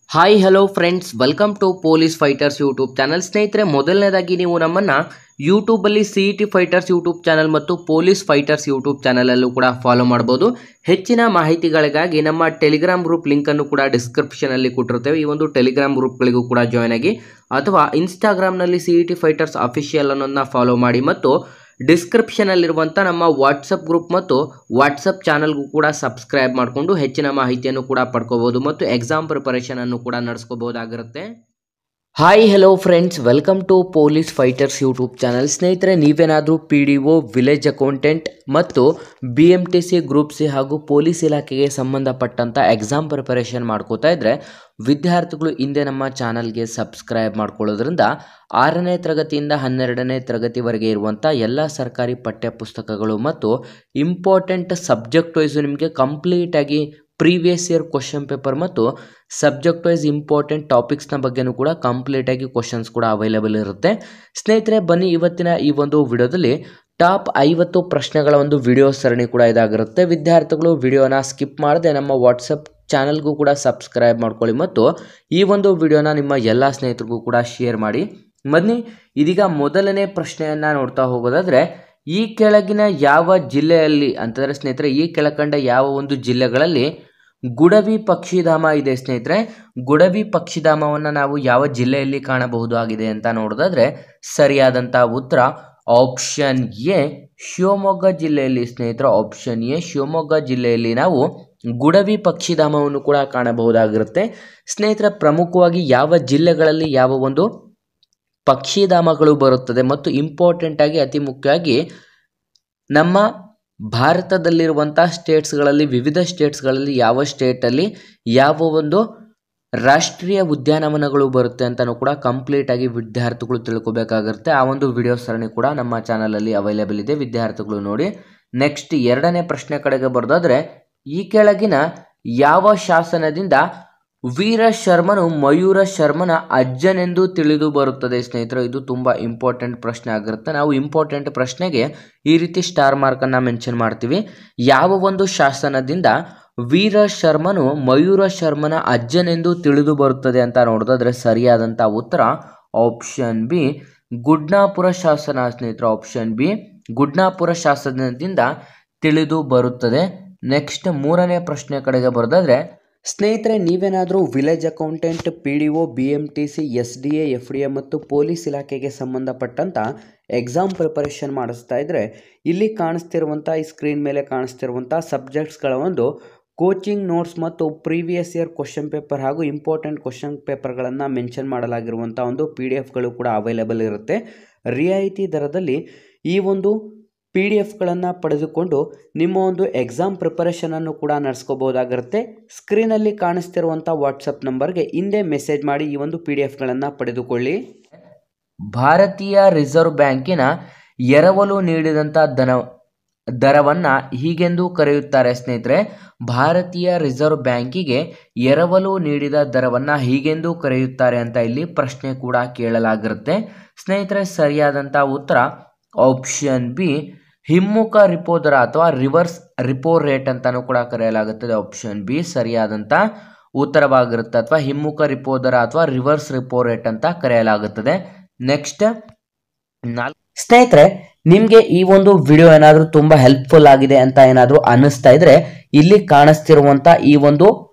Hi hello friends, welcome to police fighters YouTube channel. ಸ್ನೇಹಿತರೆ, ಮೊದಲನೇದಾಗಿ ನೀವು ನಮ್ಮನ್ನು ಯೂಟ್ಯೂಬಲ್ಲಿ CET ಫೈಟರ್ಸ್ ಯೂಟ್ಯೂಬ್ ಚಾನಲ್ ಮತ್ತು ಪೊಲೀಸ್ ಫೈಟರ್ಸ್ ಯೂಟ್ಯೂಬ್ ಚಾನಲಲ್ಲೂ ಕೂಡ ಫಾಲೋ ಮಾಡ್ಬೋದು. ಹೆಚ್ಚಿನ ಮಾಹಿತಿಗಳಿಗಾಗಿ ನಮ್ಮ ಟೆಲಿಗ್ರಾಮ್ ಗ್ರೂಪ್ ಲಿಂಕನ್ನು ಕೂಡ ಡಿಸ್ಕ್ರಿಪ್ಷನಲ್ಲಿ ಕೊಟ್ಟಿರ್ತೇವೆ. ಈ ಒಂದು ಟೆಲಿಗ್ರಾಮ್ ಗ್ರೂಪ್ಗಳಿಗೂ ಕೂಡ ಜಾಯ್ನ್ ಆಗಿ, ಅಥವಾ ಇನ್ಸ್ಟಾಗ್ರಾಮ್ನಲ್ಲಿ CET ಫೈಟರ್ಸ್ ಅಫಿಷಿಯಲ್ ಅನ್ನೋದನ್ನ ಫಾಲೋ ಮಾಡಿ, ಮತ್ತು ಡಿಸ್ಕ್ರಿಪ್ಷನಲ್ಲಿರುವಂಥ ನಮ್ಮ ವಾಟ್ಸಪ್ ಗ್ರೂಪ್ ಮತ್ತು ವಾಟ್ಸಪ್ ಚಾನಲ್ಗೂ ಕೂಡ ಸಬ್ಸ್ಕ್ರೈಬ್ ಮಾಡಿಕೊಂಡು ಹೆಚ್ಚಿನ ಮಾಹಿತಿಯನ್ನು ಕೂಡ ಪಡ್ಕೋಬೋದು ಮತ್ತು ಎಕ್ಸಾಮ್ ಪ್ರಿಪರೇಷನ್ ಅನ್ನು ಕೂಡ ನಡೆಸ್ಕೋಬೋದಾಗಿರುತ್ತೆ. Hi hello friends, welcome to police fighters YouTube channel. ಸ್ನೇಹಿತರೆ, ನೀವೇನಾದರೂ PDO, ವಿಲೇಜ್ ಅಕೌಂಟೆಂಟ್ ಮತ್ತು BMTC, ಗ್ರೂಪ್ ಸಿ ಹಾಗೂ ಪೊಲೀಸ್ ಇಲಾಖೆಗೆ ಸಂಬಂಧಪಟ್ಟಂಥ ಎಕ್ಸಾಮ್ ಪ್ರಿಪರೇಷನ್ ಮಾಡ್ಕೋತಾ ಇದ್ದರೆ, ವಿದ್ಯಾರ್ಥಿಗಳು ಹಿಂದೆ ನಮ್ಮ ಚಾನಲ್ಗೆ ಸಬ್ಸ್ಕ್ರೈಬ್ ಮಾಡ್ಕೊಳ್ಳೋದ್ರಿಂದ 6ನೇ ತರಗತಿಯಿಂದ 12ನೇ ತರಗತಿವರೆಗೆ ಇರುವಂಥ ಎಲ್ಲ ಸರ್ಕಾರಿ ಪಠ್ಯ ಪುಸ್ತಕಗಳು ಮತ್ತು ಇಂಪಾರ್ಟೆಂಟ್ ಸಬ್ಜೆಕ್ಟ್ ವೈಸು ನಿಮಗೆ ಕಂಪ್ಲೀಟಾಗಿ ಪ್ರೀವಿಯಸ್ ಇಯರ್ ಕ್ವಶನ್ ಪೇಪರ್ ಮತ್ತು ಸಬ್ಜೆಕ್ಟ್ ವೈಸ್ ಇಂಪಾರ್ಟೆಂಟ್ ಟಾಪಿಕ್ಸ್ನ ಬಗ್ಗೆನೂ ಕೂಡ ಕಂಪ್ಲೀಟಾಗಿ ಕ್ವಶನ್ಸ್ ಕೂಡ ಅವೈಲೇಬಲ್ ಇರುತ್ತೆ. ಸ್ನೇಹಿತರೆ, ಬನ್ನಿ ಇವತ್ತಿನ ಈ ಒಂದು ವಿಡಿಯೋದಲ್ಲಿ ಟಾಪ್ 50 ಪ್ರಶ್ನೆಗಳ ಒಂದು ವಿಡಿಯೋ ಸರಣಿ ಕೂಡ ಇದಾಗಿರುತ್ತೆ. ವಿದ್ಯಾರ್ಥಿಗಳು ವಿಡಿಯೋನ ಸ್ಕಿಪ್ ಮಾಡದೆ ನಮ್ಮ ವಾಟ್ಸಪ್ ಚಾನಲ್ಗೂ ಕೂಡ ಸಬ್ಸ್ಕ್ರೈಬ್ ಮಾಡ್ಕೊಳ್ಳಿ ಮತ್ತು ಈ ಒಂದು ವಿಡಿಯೋನ ನಿಮ್ಮ ಎಲ್ಲ ಸ್ನೇಹಿತರಿಗೂ ಕೂಡ ಶೇರ್ ಮಾಡಿ. ಬನ್ನಿ ಇದೀಗ ಮೊದಲನೇ ಪ್ರಶ್ನೆಯನ್ನು ನೋಡ್ತಾ ಹೋಗೋದಾದರೆ, ಈ ಕೆಳಗಿನ ಯಾವ ಜಿಲ್ಲೆಯಲ್ಲಿ ಅಂತಂದರೆ ಸ್ನೇಹಿತರೆ, ಈ ಕೆಳಕಂಡ ಯಾವ ಒಂದು ಜಿಲ್ಲೆಗಳಲ್ಲಿ ಗುಡವಿ ಪಕ್ಷಿಧಾಮ ಇದೆ? ಸ್ನೇಹಿತರೆ, ಗುಡವಿ ಪಕ್ಷಿಧಾಮವನ್ನು ನಾವು ಯಾವ ಜಿಲ್ಲೆಯಲ್ಲಿ ಕಾಣಬಹುದು ಆಗಿದೆ ಅಂತ ನೋಡೋದಾದ್ರೆ ಸರಿಯಾದಂಥ ಉತ್ತರ ಆಪ್ಷನ್ ಎ, ಶಿವಮೊಗ್ಗ ಜಿಲ್ಲೆಯಲ್ಲಿ. ಸ್ನೇಹಿತರೆ, ಆಪ್ಷನ್ ಎ, ಶಿವಮೊಗ್ಗ ಜಿಲ್ಲೆಯಲ್ಲಿ ನಾವು ಗುಡವಿ ಪಕ್ಷಿಧಾಮವನ್ನು ಕೂಡ ಕಾಣಬಹುದಾಗಿರುತ್ತೆ. ಸ್ನೇಹಿತರೆ, ಪ್ರಮುಖವಾಗಿ ಯಾವ ಜಿಲ್ಲೆಗಳಲ್ಲಿ ಯಾವ ಒಂದು ಪಕ್ಷಿಧಾಮಗಳು ಬರುತ್ತದೆ ಮತ್ತು ಇಂಪಾರ್ಟೆಂಟ್ ಆಗಿ ಅತಿ ಮುಖ್ಯವಾಗಿ ನಮ್ಮ ಭಾರತದಲ್ಲಿರುವಂಥ ಸ್ಟೇಟ್ಸ್ಗಳಲ್ಲಿ, ವಿವಿಧ ಸ್ಟೇಟ್ಸ್ಗಳಲ್ಲಿ ಯಾವ ಸ್ಟೇಟಲ್ಲಿ ಯಾವ ಒಂದು ರಾಷ್ಟ್ರೀಯ ಉದ್ಯಾನವನಗಳು ಬರುತ್ತೆ ಅಂತಲೂ ಕೂಡ ಕಂಪ್ಲೀಟಾಗಿ ವಿದ್ಯಾರ್ಥಿಗಳು ತಿಳ್ಕೊಬೇಕಾಗಿರುತ್ತೆ. ಆ ಒಂದು ವಿಡಿಯೋ ಸರಣಿ ಕೂಡ ನಮ್ಮ ಚಾನಲಲ್ಲಿ ಅವೈಲೇಬಲ್ ಇದೆ, ವಿದ್ಯಾರ್ಥಿಗಳು ನೋಡಿ. ನೆಕ್ಸ್ಟ್ ಎರಡನೇ ಪ್ರಶ್ನೆ ಕಡೆಗೆ ಬರೋದಾದರೆ, ಈ ಕೆಳಗಿನ ಯಾವ ಶಾಸನದಿಂದ ವೀರ ಶರ್ಮನು ಮಯೂರ ಶರ್ಮನ ಅಜ್ಜನೆಂದು ತಿಳಿದು ಬರುತ್ತದೆ? ಸ್ನೇಹಿತರೆ, ಇದು ತುಂಬ ಇಂಪಾರ್ಟೆಂಟ್ ಪ್ರಶ್ನೆ ಆಗಿರುತ್ತೆ. ನಾವು ಇಂಪಾರ್ಟೆಂಟ್ ಪ್ರಶ್ನೆಗೆ ಈ ರೀತಿ ಸ್ಟಾರ್ ಮಾರ್ಕನ್ನು ಮೆನ್ಷನ್ ಮಾಡ್ತೀವಿ. ಯಾವ ಒಂದು ಶಾಸನದಿಂದ ವೀರ ಶರ್ಮನು ಮಯೂರ ಶರ್ಮನ ಅಜ್ಜನೆಂದು ತಿಳಿದು ಬರುತ್ತದೆ ಅಂತ ನೋಡೋದಾದ್ರೆ ಸರಿಯಾದಂಥ ಉತ್ತರ ಆಪ್ಷನ್ ಬಿ, ಗುಡ್ನಾಪುರ ಶಾಸನ. ಸ್ನೇಹಿತರೆ, ಆಪ್ಷನ್ ಬಿ, ಗುಡ್ನಾಪುರ ಶಾಸನದಿಂದ ತಿಳಿದು ಬರುತ್ತದೆ. ನೆಕ್ಸ್ಟ್ ಮೂರನೇ ಪ್ರಶ್ನೆ ಕಡೆಗೆ ಬರೋದಾದ್ರೆ, ಸ್ನೇಹಿತರೆ, ನೀವೇನಾದರೂ village accountant, PDO, BMTC, SDA, FDA ಮತ್ತು ಪೊಲೀಸ್ ಇಲಾಖೆಗೆ ಸಂಬಂಧಪಟ್ಟಂಥ ಎಕ್ಸಾಮ್ ಪ್ರಿಪರೇಷನ್ ಮಾಡಿಸ್ತಾ ಇದ್ದರೆ, ಇಲ್ಲಿ ಕಾಣಿಸ್ತಿರುವಂಥ ಈ ಸ್ಕ್ರೀನ್ ಮೇಲೆ ಕಾಣಿಸ್ತಿರುವಂಥ ಸಬ್ಜೆಕ್ಟ್ಸ್ಗಳ ಒಂದು ಕೋಚಿಂಗ್ ನೋಟ್ಸ್ ಮತ್ತು ಪ್ರೀವಿಯಸ್ ಇಯರ್ ಕ್ವಶನ್ ಪೇಪರ್ ಹಾಗೂ ಇಂಪಾರ್ಟೆಂಟ್ ಕ್ವಶನ್ ಪೇಪರ್ಗಳನ್ನು ಮೆನ್ಷನ್ ಮಾಡಲಾಗಿರುವಂಥ ಒಂದು PDF ಕೂಡ ಅವೈಲೇಬಲ್ ಇರುತ್ತೆ. ರಿಯಾಯಿತಿ ದರದಲ್ಲಿ ಈ ಒಂದು PDF ಪಡೆದುಕೊಂಡು ನಿಮ್ಮ ಒಂದು ಎಕ್ಸಾಮ್ ಪ್ರಿಪರೇಷನನ್ನು ಕೂಡ ನಡೆಸ್ಕೋಬೋದಾಗಿರುತ್ತೆ. ಸ್ಕ್ರೀನಲ್ಲಿ ಕಾಣಿಸ್ತಿರುವಂಥ ವಾಟ್ಸಪ್ ನಂಬರ್ಗೆ ಹಿಂದೆ ಮೆಸೇಜ್ ಮಾಡಿ ಈ ಒಂದು PDF ಪಡೆದುಕೊಳ್ಳಿ. ಭಾರತೀಯ ರಿಸರ್ವ್ ಬ್ಯಾಂಕಿನ ಎರವಲು ನೀಡಿದಂಥ ದರವನ್ನು ಹೀಗೆಂದು ಕರೆಯುತ್ತಾರೆ? ಸ್ನೇಹಿತರೆ, ಭಾರತೀಯ ರಿಸರ್ವ್ ಬ್ಯಾಂಕಿಗೆ ಎರವಲು ನೀಡಿದ ದರವನ್ನು ಹೀಗೆಂದು ಕರೆಯುತ್ತಾರೆ ಅಂತ ಇಲ್ಲಿ ಪ್ರಶ್ನೆ ಕೂಡ ಕೇಳಲಾಗಿರುತ್ತೆ. ಸ್ನೇಹಿತರೆ, ಸರಿಯಾದಂಥ ಉತ್ತರ ಆಪ್ಷನ್ ಬಿ, ಹಿಮ್ಮುಖ ರಿಪೋ ದರ ಅಥವಾ ರಿವರ್ಸ್ ರಿಪೋ ರೇಟ್ ಅಂತಾನೂ ಕೂಡ ಕರೆಯಲಾಗುತ್ತದೆ. ಆಪ್ಷನ್ ಬಿ ಸರಿಯಾದಂಥ ಉತ್ತರವಾಗಿರುತ್ತೆ, ಅಥವಾ ಹಿಮ್ಮುಖ ರಿಪೋ ದರ ಅಥವಾ ರಿವರ್ಸ್ ರಿಪೋ ರೇಟ್ ಅಂತ ಕರೆಯಲಾಗುತ್ತದೆ. ನೆಕ್ಸ್ಟ್ ಸ್ನೇಹಿತರೆ, ನಿಮಗೆ ಈ ಒಂದು ವಿಡಿಯೋ ಏನಾದರೂ ತುಂಬ ಹೆಲ್ಪ್ಫುಲ್ ಆಗಿದೆ ಅಂತ ಏನಾದರೂ ಅನ್ನಿಸ್ತಾ ಇದ್ರೆ, ಇಲ್ಲಿ ಕಾಣಿಸ್ತಿರುವಂಥ ಈ ಒಂದು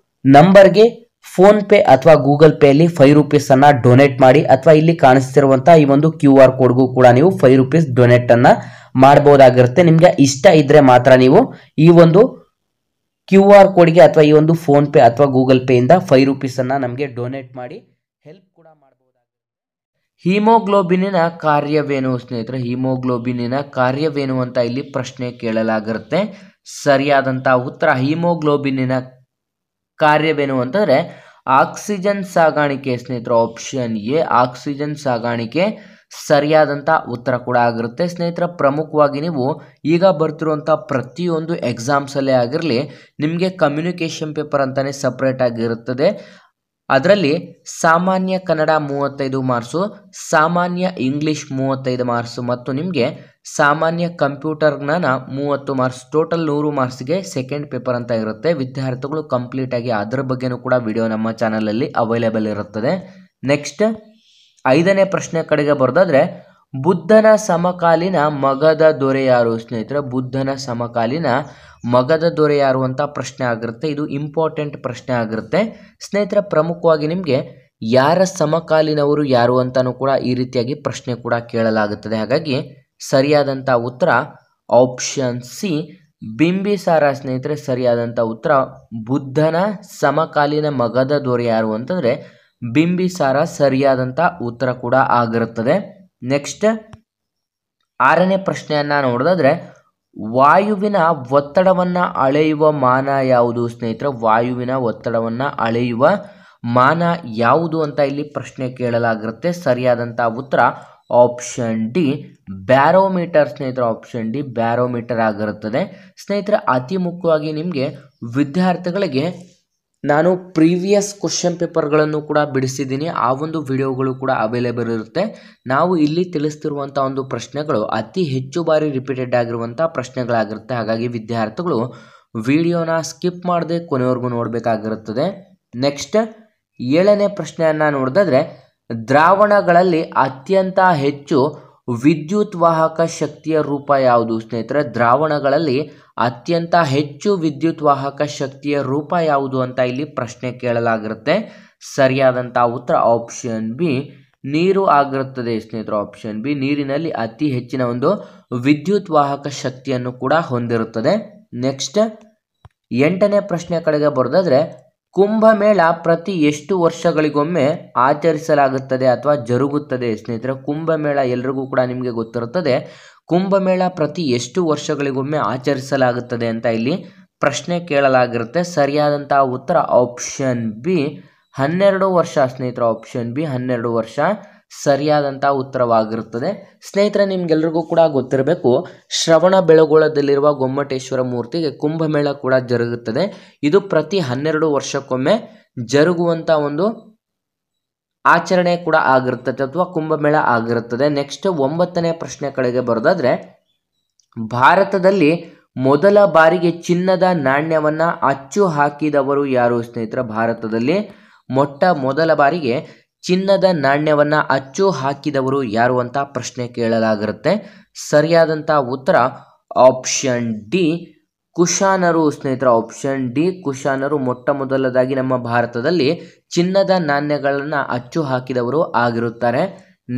ನಂಬರ್ಗೆ ಫೋನ್ ಪೇ ಅಥವಾ ಗೂಗಲ್ ಪೇಯಲ್ಲಿ ₹5 ಡೊನೇಟ್ ಮಾಡಿ, ಅಥವಾ ಇಲ್ಲಿ ಕಾಣಿಸ್ತಿರುವಂಥ ಈ ಒಂದು QR ಕೋಡ್ಗೂ ಕೂಡ ನೀವು ₹5 ಡೊನೇಟ್ ಅನ್ನ ಮಾಡಬಹುದಾಗಿರುತ್ತೆ. ನಿಮಗೆ ಇಷ್ಟ ಇದ್ರೆ ಮಾತ್ರ ನೀವು ಈ ಒಂದು QR ಕೋಡ್ಗೆ ಅಥವಾ ಈ ಒಂದು ಫೋನ್ ಪೇ ಅಥವಾ ಗೂಗಲ್ ಪೇ ಇಂದ ₹5 ನಮಗೆ ಡೊನೇಟ್ ಮಾಡಿ ಹೆಲ್ಪ್ ಕೂಡ ಮಾಡಬಹುದಾಗುತ್ತೆ. ಹಿಮೋಗ್ಲೋಬಿನಿನ ಕಾರ್ಯವೇನು? ಸ್ನೇಹಿತರೆ, ಹಿಮೋಗ್ಲೋಬಿನಿನ ಕಾರ್ಯವೇನು ಅಂತ ಇಲ್ಲಿ ಪ್ರಶ್ನೆ ಕೇಳಲಾಗಿರುತ್ತೆ. ಸರಿಯಾದಂಥ ಉತ್ತರ ಹಿಮೋಗ್ಲೋಬಿನಿನ ಕಾರ್ಯವೇನು ಅಂತಂದರೆ ಆಕ್ಸಿಜನ್ ಸಾಗಾಣಿಕೆ. ಸ್ನೇಹಿತರೆ, ಆಪ್ಷನ್ ಎ, ಆಕ್ಸಿಜನ್ ಸಾಗಾಣಿಕೆ ಸರಿಯಾದಂಥ ಉತ್ತರ ಕೂಡ ಆಗಿರುತ್ತೆ. ಸ್ನೇಹಿತರೆ, ಪ್ರಮುಖವಾಗಿ ನೀವು ಈಗ ಬರ್ತಿರುವಂಥ ಪ್ರತಿಯೊಂದು ಎಕ್ಸಾಮ್ಸಲ್ಲೇ ಆಗಿರಲಿ, ನಿಮಗೆ ಕಮ್ಯುನಿಕೇಷನ್ ಪೇಪರ್ ಅಂತಲೇ ಸಪ್ರೇಟ್ ಆಗಿರುತ್ತದೆ. ಅದರಲ್ಲಿ ಸಾಮಾನ್ಯ ಕನ್ನಡ 35 ಮಾರ್ಕ್ಸು, ಸಾಮಾನ್ಯ ಇಂಗ್ಲೀಷ್ 35 ಮಾರ್ಕ್ಸು ಮತ್ತು ನಿಮಗೆ ಸಾಮಾನ್ಯ ಕಂಪ್ಯೂಟರ್ ಜ್ಞಾನ 30 ಮಾರ್ಕ್ಸ್, ಟೋಟಲ್ 100 ಮಾರ್ಕ್ಸ್ಗೆ ಸೆಕೆಂಡ್ ಪೇಪರ್ ಅಂತ ಇರುತ್ತೆ. ವಿದ್ಯಾರ್ಥಿಗಳು ಕಂಪ್ಲೀಟ್ ಆಗಿ ಅದರ ಬಗ್ಗೆನೂ ಕೂಡ ವಿಡಿಯೋ ನಮ್ಮ ಚಾನಲಲ್ಲಿ ಅವೈಲೇಬಲ್ ಇರುತ್ತದೆ. ನೆಕ್ಸ್ಟ್ 5ನೇ ಪ್ರಶ್ನೆ ಕಡೆಗೆ ಬರೋದಾದ್ರೆ, ಬುದ್ಧನ ಸಮಕಾಲೀನ ಮಗಧ ದೊರೆ ಯಾರು ಸ್ನೇಹಿತರೆ? ಬುದ್ಧನ ಸಮಕಾಲೀನ ಮಗಧ ದೊರೆ ಯಾರು ಅಂತ ಪ್ರಶ್ನೆ ಆಗಿರುತ್ತೆ. ಇದು ಇಂಪಾರ್ಟೆಂಟ್ ಪ್ರಶ್ನೆ ಆಗಿರುತ್ತೆ ಸ್ನೇಹಿತರೆ. ಪ್ರಮುಖವಾಗಿ ನಿಮಗೆ ಯಾರ ಸಮಕಾಲೀನವರು ಯಾರು ಅಂತಾನೂ ಕೂಡ ಈ ರೀತಿಯಾಗಿ ಪ್ರಶ್ನೆ ಕೂಡ ಕೇಳಲಾಗುತ್ತದೆ. ಹಾಗಾಗಿ ಸರಿಯಾದಂಥ ಉತ್ತರ ಆಪ್ಷನ್ ಸಿ ಬಿಂಬಿಸಾರ ಸ್ನೇಹಿತರೆ. ಸರಿಯಾದಂಥ ಉತ್ತರ ಬುದ್ಧನ ಸಮಕಾಲೀನ ಮಗಧ ದೊರೆ ಯಾರು ಅಂತಂದರೆ ಬಿಂಬಿಸಾರ ಸರಿಯಾದಂಥ ಉತ್ತರ ಕೂಡ ಆಗಿರುತ್ತದೆ. ನೆಕ್ಸ್ಟ್ 6ನೇ ಪ್ರಶ್ನೆಯನ್ನ ನೋಡೋದಾದ್ರೆ, ವಾಯುವಿನ ಒತ್ತಡವನ್ನು ಅಳೆಯುವ ಮಾನ ಯಾವುದು ಸ್ನೇಹಿತರೆ? ವಾಯುವಿನ ಒತ್ತಡವನ್ನು ಅಳೆಯುವ ಮಾನ ಯಾವುದು ಅಂತ ಇಲ್ಲಿ ಪ್ರಶ್ನೆ ಕೇಳಲಾಗಿರುತ್ತೆ. ಸರಿಯಾದಂಥ ಉತ್ತರ ಆಪ್ಷನ್ ಡಿ ಬ್ಯಾರೋಮೀಟರ್ ಸ್ನೇಹಿತರೆ. ಆಪ್ಷನ್ ಡಿ ಬ್ಯಾರೋಮೀಟರ್ ಆಗಿರುತ್ತದೆ ಸ್ನೇಹಿತರೆ. ಅತಿ ಮುಖ್ಯವಾಗಿ ನಿಮಗೆ ವಿದ್ಯಾರ್ಥಿಗಳಿಗೆ ನಾನು ಪ್ರೀವಿಯಸ್ ಕ್ವಶನ್ ಪೇಪರ್ಗಳನ್ನು ಕೂಡ ಬಿಡಿಸಿದ್ದೀನಿ. ಆ ಒಂದು ವಿಡಿಯೋಗಳು ಕೂಡ ಅವೈಲೇಬಲ್ ಇರುತ್ತೆ. ನಾವು ಇಲ್ಲಿ ತಿಳಿಸ್ತಿರುವಂಥ ಒಂದು ಪ್ರಶ್ನೆಗಳು ಅತಿ ಹೆಚ್ಚು ಬಾರಿ ರಿಪೀಟೆಡ್ ಆಗಿರುವಂಥ ಪ್ರಶ್ನೆಗಳಾಗಿರುತ್ತೆ. ಹಾಗಾಗಿ ವಿದ್ಯಾರ್ಥಿಗಳು ವಿಡಿಯೋನ ಸ್ಕಿಪ್ ಮಾಡದೆ ಕೊನೆವರೆಗೂ ನೋಡಬೇಕಾಗಿರುತ್ತದೆ. ನೆಕ್ಸ್ಟ್ 7ನೇ ಪ್ರಶ್ನೆಯನ್ನು ನೋಡಿದ್ರೆ, ದ್ರಾವಣಗಳಲ್ಲಿ ಅತ್ಯಂತ ಹೆಚ್ಚು ವಿದ್ಯುತ್ ವಾಹಕ ಶಕ್ತಿಯ ರೂಪ ಯಾವುದು ಸ್ನೇಹಿತರೆ? ದ್ರಾವಣಗಳಲ್ಲಿ ಅತ್ಯಂತ ಹೆಚ್ಚು ವಿದ್ಯುತ್ ವಾಹಕ ಶಕ್ತಿಯ ರೂಪ ಯಾವುದು ಅಂತ ಇಲ್ಲಿ ಪ್ರಶ್ನೆ ಕೇಳಲಾಗಿರುತ್ತೆ. ಸರಿಯಾದಂಥ ಉತ್ತರ ಆಪ್ಷನ್ ಬಿ ನೀರು ಆಗಿರುತ್ತದೆ ಸ್ನೇಹಿತರೆ. ಆಪ್ಷನ್ ಬಿ ನೀರಿನಲ್ಲಿ ಅತಿ ಹೆಚ್ಚಿನ ಒಂದು ವಿದ್ಯುತ್ ವಾಹಕ ಶಕ್ತಿಯನ್ನು ಕೂಡ ಹೊಂದಿರುತ್ತದೆ. ನೆಕ್ಸ್ಟ್ 8ನೇ ಪ್ರಶ್ನೆ ಕಡೆಗೆ ಬರೋದಾದ್ರೆ, ಕುಂಭಮೇಳ ಪ್ರತಿ ಎಷ್ಟು ವರ್ಷಗಳಿಗೊಮ್ಮೆ ಆಚರಿಸಲಾಗುತ್ತದೆ ಅಥವಾ ಜರುಗುತ್ತದೆ ಸ್ನೇಹಿತರೆ? ಕುಂಭಮೇಳ ಎಲ್ರಿಗೂ ಕೂಡ ನಿಮಗೆ ಗೊತ್ತಿರುತ್ತದೆ. ಕುಂಭಮೇಳ ಪ್ರತಿ ಎಷ್ಟು ವರ್ಷಗಳಿಗೊಮ್ಮೆ ಆಚರಿಸಲಾಗುತ್ತದೆ ಅಂತ ಇಲ್ಲಿ ಪ್ರಶ್ನೆ ಕೇಳಲಾಗಿರುತ್ತೆ. ಸರಿಯಾದಂಥ ಉತ್ತರ ಆಪ್ಷನ್ ಬಿ 12 ವರ್ಷ ಸ್ನೇಹಿತರೆ. ಆಪ್ಷನ್ ಬಿ 12 ವರ್ಷ ಸರಿಯಾದಂಥ ಉತ್ತರವಾಗಿರುತ್ತದೆ. ಸ್ನೇಹಿತರೆ, ನಿಮ್ಗೆಲ್ರಿಗೂ ಕೂಡ ಗೊತ್ತಿರಬೇಕು, ಶ್ರವಣ ಬೆಳಗೊಳದಲ್ಲಿರುವ ಗೊಮ್ಮಟೇಶ್ವರ ಮೂರ್ತಿಗೆ ಕುಂಭಮೇಳ ಕೂಡ ಜರುಗುತ್ತದೆ. ಇದು ಪ್ರತಿ 12 ವರ್ಷಕ್ಕೊಮ್ಮೆ ಜರುಗುವಂಥ ಒಂದು ಆಚರಣೆ ಕೂಡ ಆಗಿರುತ್ತದೆ ಅಥವಾ ಕುಂಭಮೇಳ ಆಗಿರುತ್ತದೆ. ನೆಕ್ಸ್ಟ್ 9ನೇ ಪ್ರಶ್ನೆ ಕಡೆಗೆ ಬರೋದಾದ್ರೆ, ಭಾರತದಲ್ಲಿ ಮೊದಲ ಬಾರಿಗೆ ಚಿನ್ನದ ನಾಣ್ಯವನ್ನ ಅಚ್ಚು ಹಾಕಿದವರು ಯಾರು ಸ್ನೇಹಿತರೆ? ಭಾರತದಲ್ಲಿ ಮೊದಲ ಬಾರಿಗೆ ಚಿನ್ನದ ನಾಣ್ಯವನ್ನ ಅಚ್ಚು ಹಾಕಿದವರು ಯಾರು ಅಂತ ಪ್ರಶ್ನೆ ಕೇಳಲಾಗಿರುತ್ತೆ. ಸರಿಯಾದಂಥ ಉತ್ತರ ಆಪ್ಷನ್ ಡಿ ಕುಶಾನರು ಸ್ನೇಹಿತರೆ. ಆಪ್ಷನ್ ಡಿ ಕುಶಾನರು ಮೊದಲದಾಗಿ ನಮ್ಮ ಭಾರತದಲ್ಲಿ ಚಿನ್ನದ ನಾಣ್ಯಗಳನ್ನು ಅಚ್ಚು ಹಾಕಿದವರು ಆಗಿರುತ್ತಾರೆ.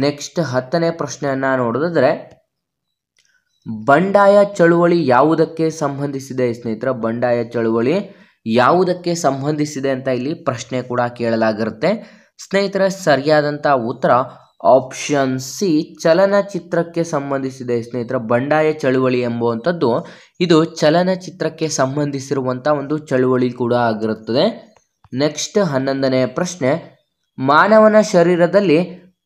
ನೆಕ್ಸ್ಟ್ 10ನೇ ಪ್ರಶ್ನೆಯನ್ನ ನೋಡೋದಾದ್ರೆ, ಬಂಡಾಯ ಚಳುವಳಿ ಯಾವುದಕ್ಕೆ ಸಂಬಂಧಿಸಿದೆ ಸ್ನೇಹಿತರೆ? ಬಂಡಾಯ ಚಳುವಳಿ ಯಾವುದಕ್ಕೆ ಸಂಬಂಧಿಸಿದೆ ಅಂತ ಇಲ್ಲಿ ಪ್ರಶ್ನೆ ಕೂಡ ಕೇಳಲಾಗಿರುತ್ತೆ. ಸ್ನೇಹಿತರೆ, ಸರಿಯಾದಂಥ ಉತ್ತರ ಆಪ್ಷನ್ ಸಿ ಚಲನಚಿತ್ರಕ್ಕೆ ಸಂಬಂಧಿಸಿದೆ ಸ್ನೇಹಿತರೆ. ಬಂಡಾಯ ಚಳುವಳಿ ಎಂಬುವಂಥದ್ದು ಇದು ಚಲನಚಿತ್ರಕ್ಕೆ ಸಂಬಂಧಿಸಿರುವಂಥ ಒಂದು ಚಳುವಳಿ ಕೂಡ ಆಗಿರುತ್ತದೆ. ನೆಕ್ಸ್ಟ್ 11ನೇ ಪ್ರಶ್ನೆ, ಮಾನವನ ಶರೀರದಲ್ಲಿ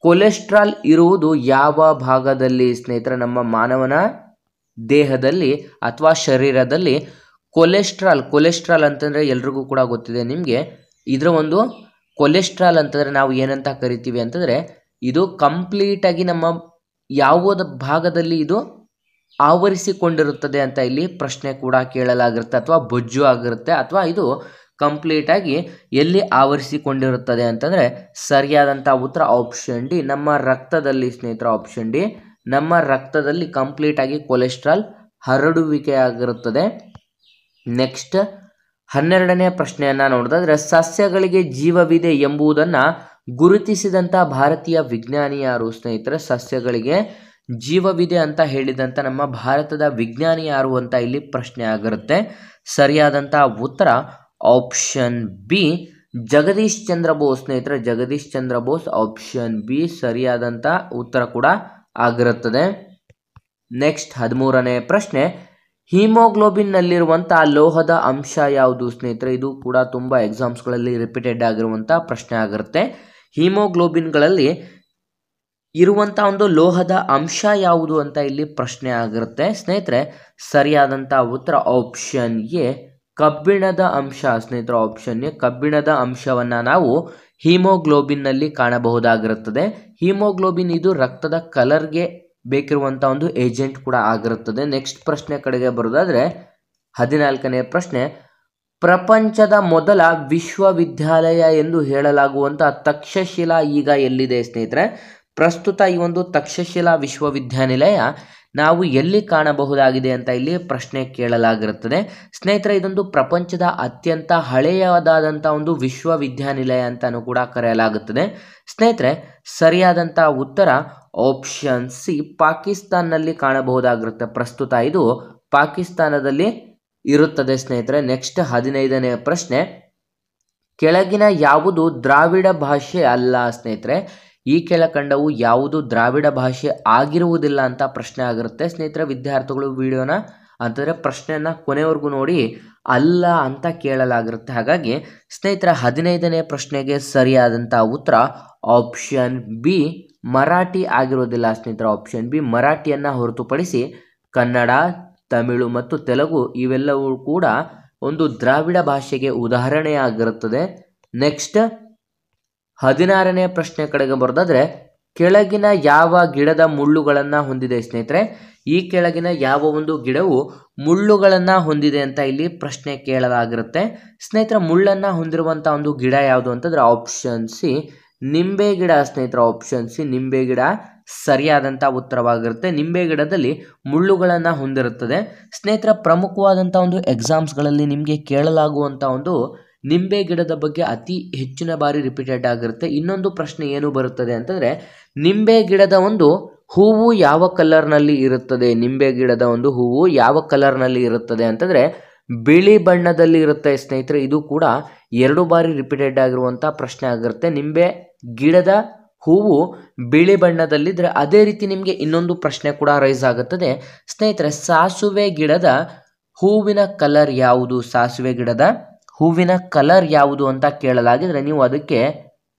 ಕೊಲೆಸ್ಟ್ರಾಲ್ ಇರುವುದು ಯಾವ ಭಾಗದಲ್ಲಿ ಸ್ನೇಹಿತರೆ? ನಮ್ಮ ಮಾನವನ ದೇಹದಲ್ಲಿ ಅಥವಾ ಶರೀರದಲ್ಲಿ ಕೊಲೆಸ್ಟ್ರಾಲ್ ಅಂತಂದರೆ ಎಲ್ರಿಗೂ ಕೂಡ ಗೊತ್ತಿದೆ ನಿಮಗೆ. ಇದರ ಒಂದು ಕೊಲೆಸ್ಟ್ರಾಲ್ ಅಂತಂದರೆ ನಾವು ಏನಂತ ಕರಿತೀವಿ ಅಂತಂದರೆ, ಇದು ಕಂಪ್ಲೀಟಾಗಿ ನಮ್ಮ ಯಾವುದ ಭಾಗದಲ್ಲಿ ಇದು ಆವರಿಸಿಕೊಂಡಿರುತ್ತದೆ ಅಂತ ಇಲ್ಲಿ ಪ್ರಶ್ನೆ ಕೂಡ ಕೇಳಲಾಗಿರುತ್ತೆ. ಅಥವಾ ಬೊಜ್ಜು ಆಗಿರುತ್ತೆ ಅಥವಾ ಇದು ಕಂಪ್ಲೀಟಾಗಿ ಎಲ್ಲಿ ಆವರಿಸಿಕೊಂಡಿರುತ್ತದೆ ಅಂತಂದರೆ ಸರಿಯಾದಂಥ ಉತ್ತರ ಆಪ್ಷನ್ ಡಿ ನಮ್ಮ ರಕ್ತದಲ್ಲಿ ಸ್ನೇಹಿತರೆ. ಆಪ್ಷನ್ ಡಿ ನಮ್ಮ ರಕ್ತದಲ್ಲಿ ಕಂಪ್ಲೀಟಾಗಿ ಕೊಲೆಸ್ಟ್ರಾಲ್ ಹರಡುವಿಕೆ ಆಗಿರುತ್ತದೆ. ನೆಕ್ಸ್ಟ್ 12ನೇ ಪ್ರಶ್ನೆಯನ್ನು ನೋಡಿದ್ರೆ, ಸಸ್ಯಗಳಿಗೆ ಜೀವವಿದೆ ಎಂಬುದನ್ನು ಗುರುತಿಸಿದಂಥ ಭಾರತೀಯ ವಿಜ್ಞಾನಿ ಯಾರು ಸ್ನೇಹಿತರೆ? ಸಸ್ಯಗಳಿಗೆ ಜೀವವಿದೆ ಅಂತ ಹೇಳಿದಂಥ ನಮ್ಮ ಭಾರತದ ವಿಜ್ಞಾನಿ ಯಾರು ಅಂತ ಇಲ್ಲಿ ಪ್ರಶ್ನೆ ಆಗಿರುತ್ತೆ. ಸರಿಯಾದಂಥ ಉತ್ತರ ಆಪ್ಷನ್ ಬಿ ಜಗದೀಶ್ ಚಂದ್ರ ಬೋಸ್ ಸ್ನೇಹಿತರೆ. ಜಗದೀಶ್ ಚಂದ್ರ ಬೋಸ್ ಆಪ್ಷನ್ ಬಿ ಸರಿಯಾದಂಥ ಉತ್ತರ ಕೂಡ ಆಗಿರುತ್ತದೆ. ನೆಕ್ಸ್ಟ್ 13ನೇ ಪ್ರಶ್ನೆ, ಹಿಮೋಗ್ಲೋಬಿನ್ನಲ್ಲಿರುವಂಥ ಲೋಹದ ಅಂಶ ಯಾವುದು ಸ್ನೇಹಿತರೆ? ಇದು ಕೂಡ ತುಂಬ ಎಕ್ಸಾಮ್ಸ್ಗಳಲ್ಲಿ ರಿಪೀಟೆಡ್ ಆಗಿರುವಂಥ ಪ್ರಶ್ನೆ ಆಗಿರುತ್ತೆ. ಹಿಮೋಗ್ಲೋಬಿನ್ಗಳಲ್ಲಿ ಇರುವಂಥ ಒಂದು ಲೋಹದ ಅಂಶ ಯಾವುದು ಅಂತ ಇಲ್ಲಿ ಪ್ರಶ್ನೆ ಆಗಿರುತ್ತೆ. ಸ್ನೇಹಿತರೆ, ಸರಿಯಾದಂಥ ಉತ್ತರ ಆಪ್ಷನ್ ಎ ಕಬ್ಬಿಣದ ಅಂಶ ಸ್ನೇಹಿತರೆ. ಆಪ್ಷನ್ ಎ ಕಬ್ಬಿಣದ ಅಂಶವನ್ನು ನಾವು ಹಿಮೋಗ್ಲೋಬಿನ್ನಲ್ಲಿ ಕಾಣಬಹುದಾಗಿರುತ್ತದೆ. ಹಿಮೋಗ್ಲೋಬಿನ್ ಇದು ರಕ್ತದ ಕಲರ್ಗೆ ಬೇಕಿರುವಂಥ ಒಂದು ಏಜೆಂಟ್ ಕೂಡ ಆಗಿರುತ್ತದೆ. ನೆಕ್ಸ್ಟ್ ಪ್ರಶ್ನೆ ಕಡೆಗೆ ಬರೋದಾದರೆ 14ನೇ ಪ್ರಶ್ನೆ, ಪ್ರಪಂಚದ ಮೊದಲ ವಿಶ್ವವಿದ್ಯಾಲಯ ಎಂದು ಹೇಳಲಾಗುವಂಥ ತಕ್ಷಶಿಲಾ ಈಗ ಎಲ್ಲಿದೆ ಸ್ನೇಹಿತರೆ? ಪ್ರಸ್ತುತ ಈ ಒಂದು ತಕ್ಷಶಿಲಾ ವಿಶ್ವವಿದ್ಯಾನಿಲಯ ನಾವು ಎಲ್ಲಿ ಕಾಣಬಹುದಾಗಿದೆ ಅಂತ ಇಲ್ಲಿ ಪ್ರಶ್ನೆ ಕೇಳಲಾಗಿರುತ್ತದೆ. ಸ್ನೇಹಿತರೆ, ಇದೊಂದು ಪ್ರಪಂಚದ ಅತ್ಯಂತ ಹಳೆಯದಾದಂಥ ಒಂದು ವಿಶ್ವವಿದ್ಯಾನಿಲಯ ಅಂತಾನೂ ಕೂಡ ಕರೆಯಲಾಗುತ್ತದೆ. ಸ್ನೇಹಿತರೆ, ಸರಿಯಾದಂಥ ಉತ್ತರ ಆಪ್ಷನ್ ಸಿ, ಪಾಕಿಸ್ತಾನ್ನಲ್ಲಿ ಕಾಣಬಹುದಾಗಿರುತ್ತೆ. ಪ್ರಸ್ತುತ ಇದು ಪಾಕಿಸ್ತಾನದಲ್ಲಿ ಇರುತ್ತದೆ ಸ್ನೇಹಿತರೆ. ನೆಕ್ಸ್ಟ್ 15ನೇ ಪ್ರಶ್ನೆ, ಕೆಳಗಿನ ಯಾವುದು ದ್ರಾವಿಡ ಭಾಷೆ ಅಲ್ಲ ಸ್ನೇಹಿತರೆ? ಈ ಕೆಳಕಂಡವು ಯಾವುದು ದ್ರಾವಿಡ ಭಾಷೆ ಆಗಿರುವುದಿಲ್ಲ ಅಂತ ಪ್ರಶ್ನೆ ಆಗಿರುತ್ತೆ ಸ್ನೇಹಿತರೆ. ವಿದ್ಯಾರ್ಥಿಗಳು ವಿಡಿಯೋನ ಅಂತಂದರೆ ಪ್ರಶ್ನೆಯನ್ನು ಕೊನೆವರೆಗೂ ನೋಡಿ ಅಲ್ಲ ಅಂತ ಕೇಳಲಾಗಿರುತ್ತೆ. ಹಾಗಾಗಿ ಸ್ನೇಹಿತರೆ, 15ನೇ ಪ್ರಶ್ನೆಗೆ ಸರಿಯಾದಂಥ ಉತ್ತರ ಆಪ್ಷನ್ ಬಿ, ಮರಾಠಿ ಆಗಿರೋದಿಲ್ಲ ಸ್ನೇಹಿತರೆ. ಆಪ್ಷನ್ ಬಿ, ಮರಾಠಿಯನ್ನು ಹೊರತುಪಡಿಸಿ ಕನ್ನಡ, ತಮಿಳು ಮತ್ತು ತೆಲುಗು ಇವೆಲ್ಲವೂ ಕೂಡ ಒಂದು ದ್ರಾವಿಡ ಭಾಷೆಗೆ ಉದಾಹರಣೆಯಾಗಿರುತ್ತದೆ. ನೆಕ್ಸ್ಟ್ 16ನೇ ಪ್ರಶ್ನೆ ಕಡೆಗೆ ಬರೋದಾದರೆ, ಕೆಳಗಿನ ಯಾವ ಗಿಡದ ಮುಳ್ಳುಗಳನ್ನು ಹೊಂದಿದೆ ಸ್ನೇಹಿತರೆ? ಈ ಕೆಳಗಿನ ಯಾವ ಒಂದು ಗಿಡವು ಮುಳ್ಳುಗಳನ್ನು ಹೊಂದಿದೆ ಅಂತ ಇಲ್ಲಿ ಪ್ರಶ್ನೆ ಕೇಳಲಾಗಿರುತ್ತೆ. ಸ್ನೇಹಿತರೆ, ಮುಳ್ಳನ್ನು ಹೊಂದಿರುವಂಥ ಒಂದು ಗಿಡ ಯಾವುದು ಅಂತಂದರೆ ಆಪ್ಷನ್ ಸಿ, ನಿಂಬೆ ಗಿಡ ಸ್ನೇಹಿತರೆ. ಆಪ್ಷನ್ ಸಿ, ನಿಂಬೆ ಗಿಡ ಸರಿಯಾದಂಥ ಉತ್ತರವಾಗಿರುತ್ತೆ. ನಿಂಬೆ ಗಿಡದಲ್ಲಿ ಮುಳ್ಳುಗಳನ್ನು ಹೊಂದಿರುತ್ತದೆ. ಸ್ನೇಹಿತರ, ಪ್ರಮುಖವಾದಂಥ ಒಂದು ಎಕ್ಸಾಮ್ಸ್ಗಳಲ್ಲಿ ನಿಮಗೆ ಕೇಳಲಾಗುವಂಥ ಒಂದು ನಿಂಬೆ ಗಿಡದ ಬಗ್ಗೆ ಅತಿ ಹೆಚ್ಚಿನ ಬಾರಿ ರಿಪೀಟೆಡ್ ಆಗಿರುತ್ತೆ. ಇನ್ನೊಂದು ಪ್ರಶ್ನೆ ಏನು ಬರುತ್ತದೆ ಅಂತಂದರೆ, ನಿಂಬೆ ಗಿಡದ ಒಂದು ಹೂವು ಯಾವ ಕಲರ್ನಲ್ಲಿ ಇರುತ್ತದೆ? ನಿಂಬೆ ಗಿಡದ ಒಂದು ಹೂವು ಯಾವ ಕಲರ್ನಲ್ಲಿ ಇರುತ್ತದೆ ಅಂತಂದರೆ ಬಿಳಿ ಬಣ್ಣದಲ್ಲಿ ಇರುತ್ತೆ ಸ್ನೇಹಿತರೆ. ಇದು ಕೂಡ 2 ಬಾರಿ ರಿಪೀಟೆಡ್ ಆಗಿರುವಂಥ ಪ್ರಶ್ನೆ ಆಗಿರುತ್ತೆ. ನಿಂಬೆ ಗಿಡದ ಹೂವು ಬಿಳಿ ಬಣ್ಣದಲ್ಲಿದ್ದರೆ ಅದೇ ರೀತಿ ನಿಮಗೆ ಇನ್ನೊಂದು ಪ್ರಶ್ನೆ ಕೂಡ ರೈಸ್ ಆಗುತ್ತದೆ ಸ್ನೇಹಿತರೆ. ಸಾಸುವೆ ಗಿಡದ ಹೂವಿನ ಕಲರ್ ಯಾವುದು? ಸಾಸುವೆ ಗಿಡದ ಹೂವಿನ ಕಲರ್ ಯಾವುದು ಅಂತ ಕೇಳಲಾಗಿದ್ರೆ ನೀವು ಅದಕ್ಕೆ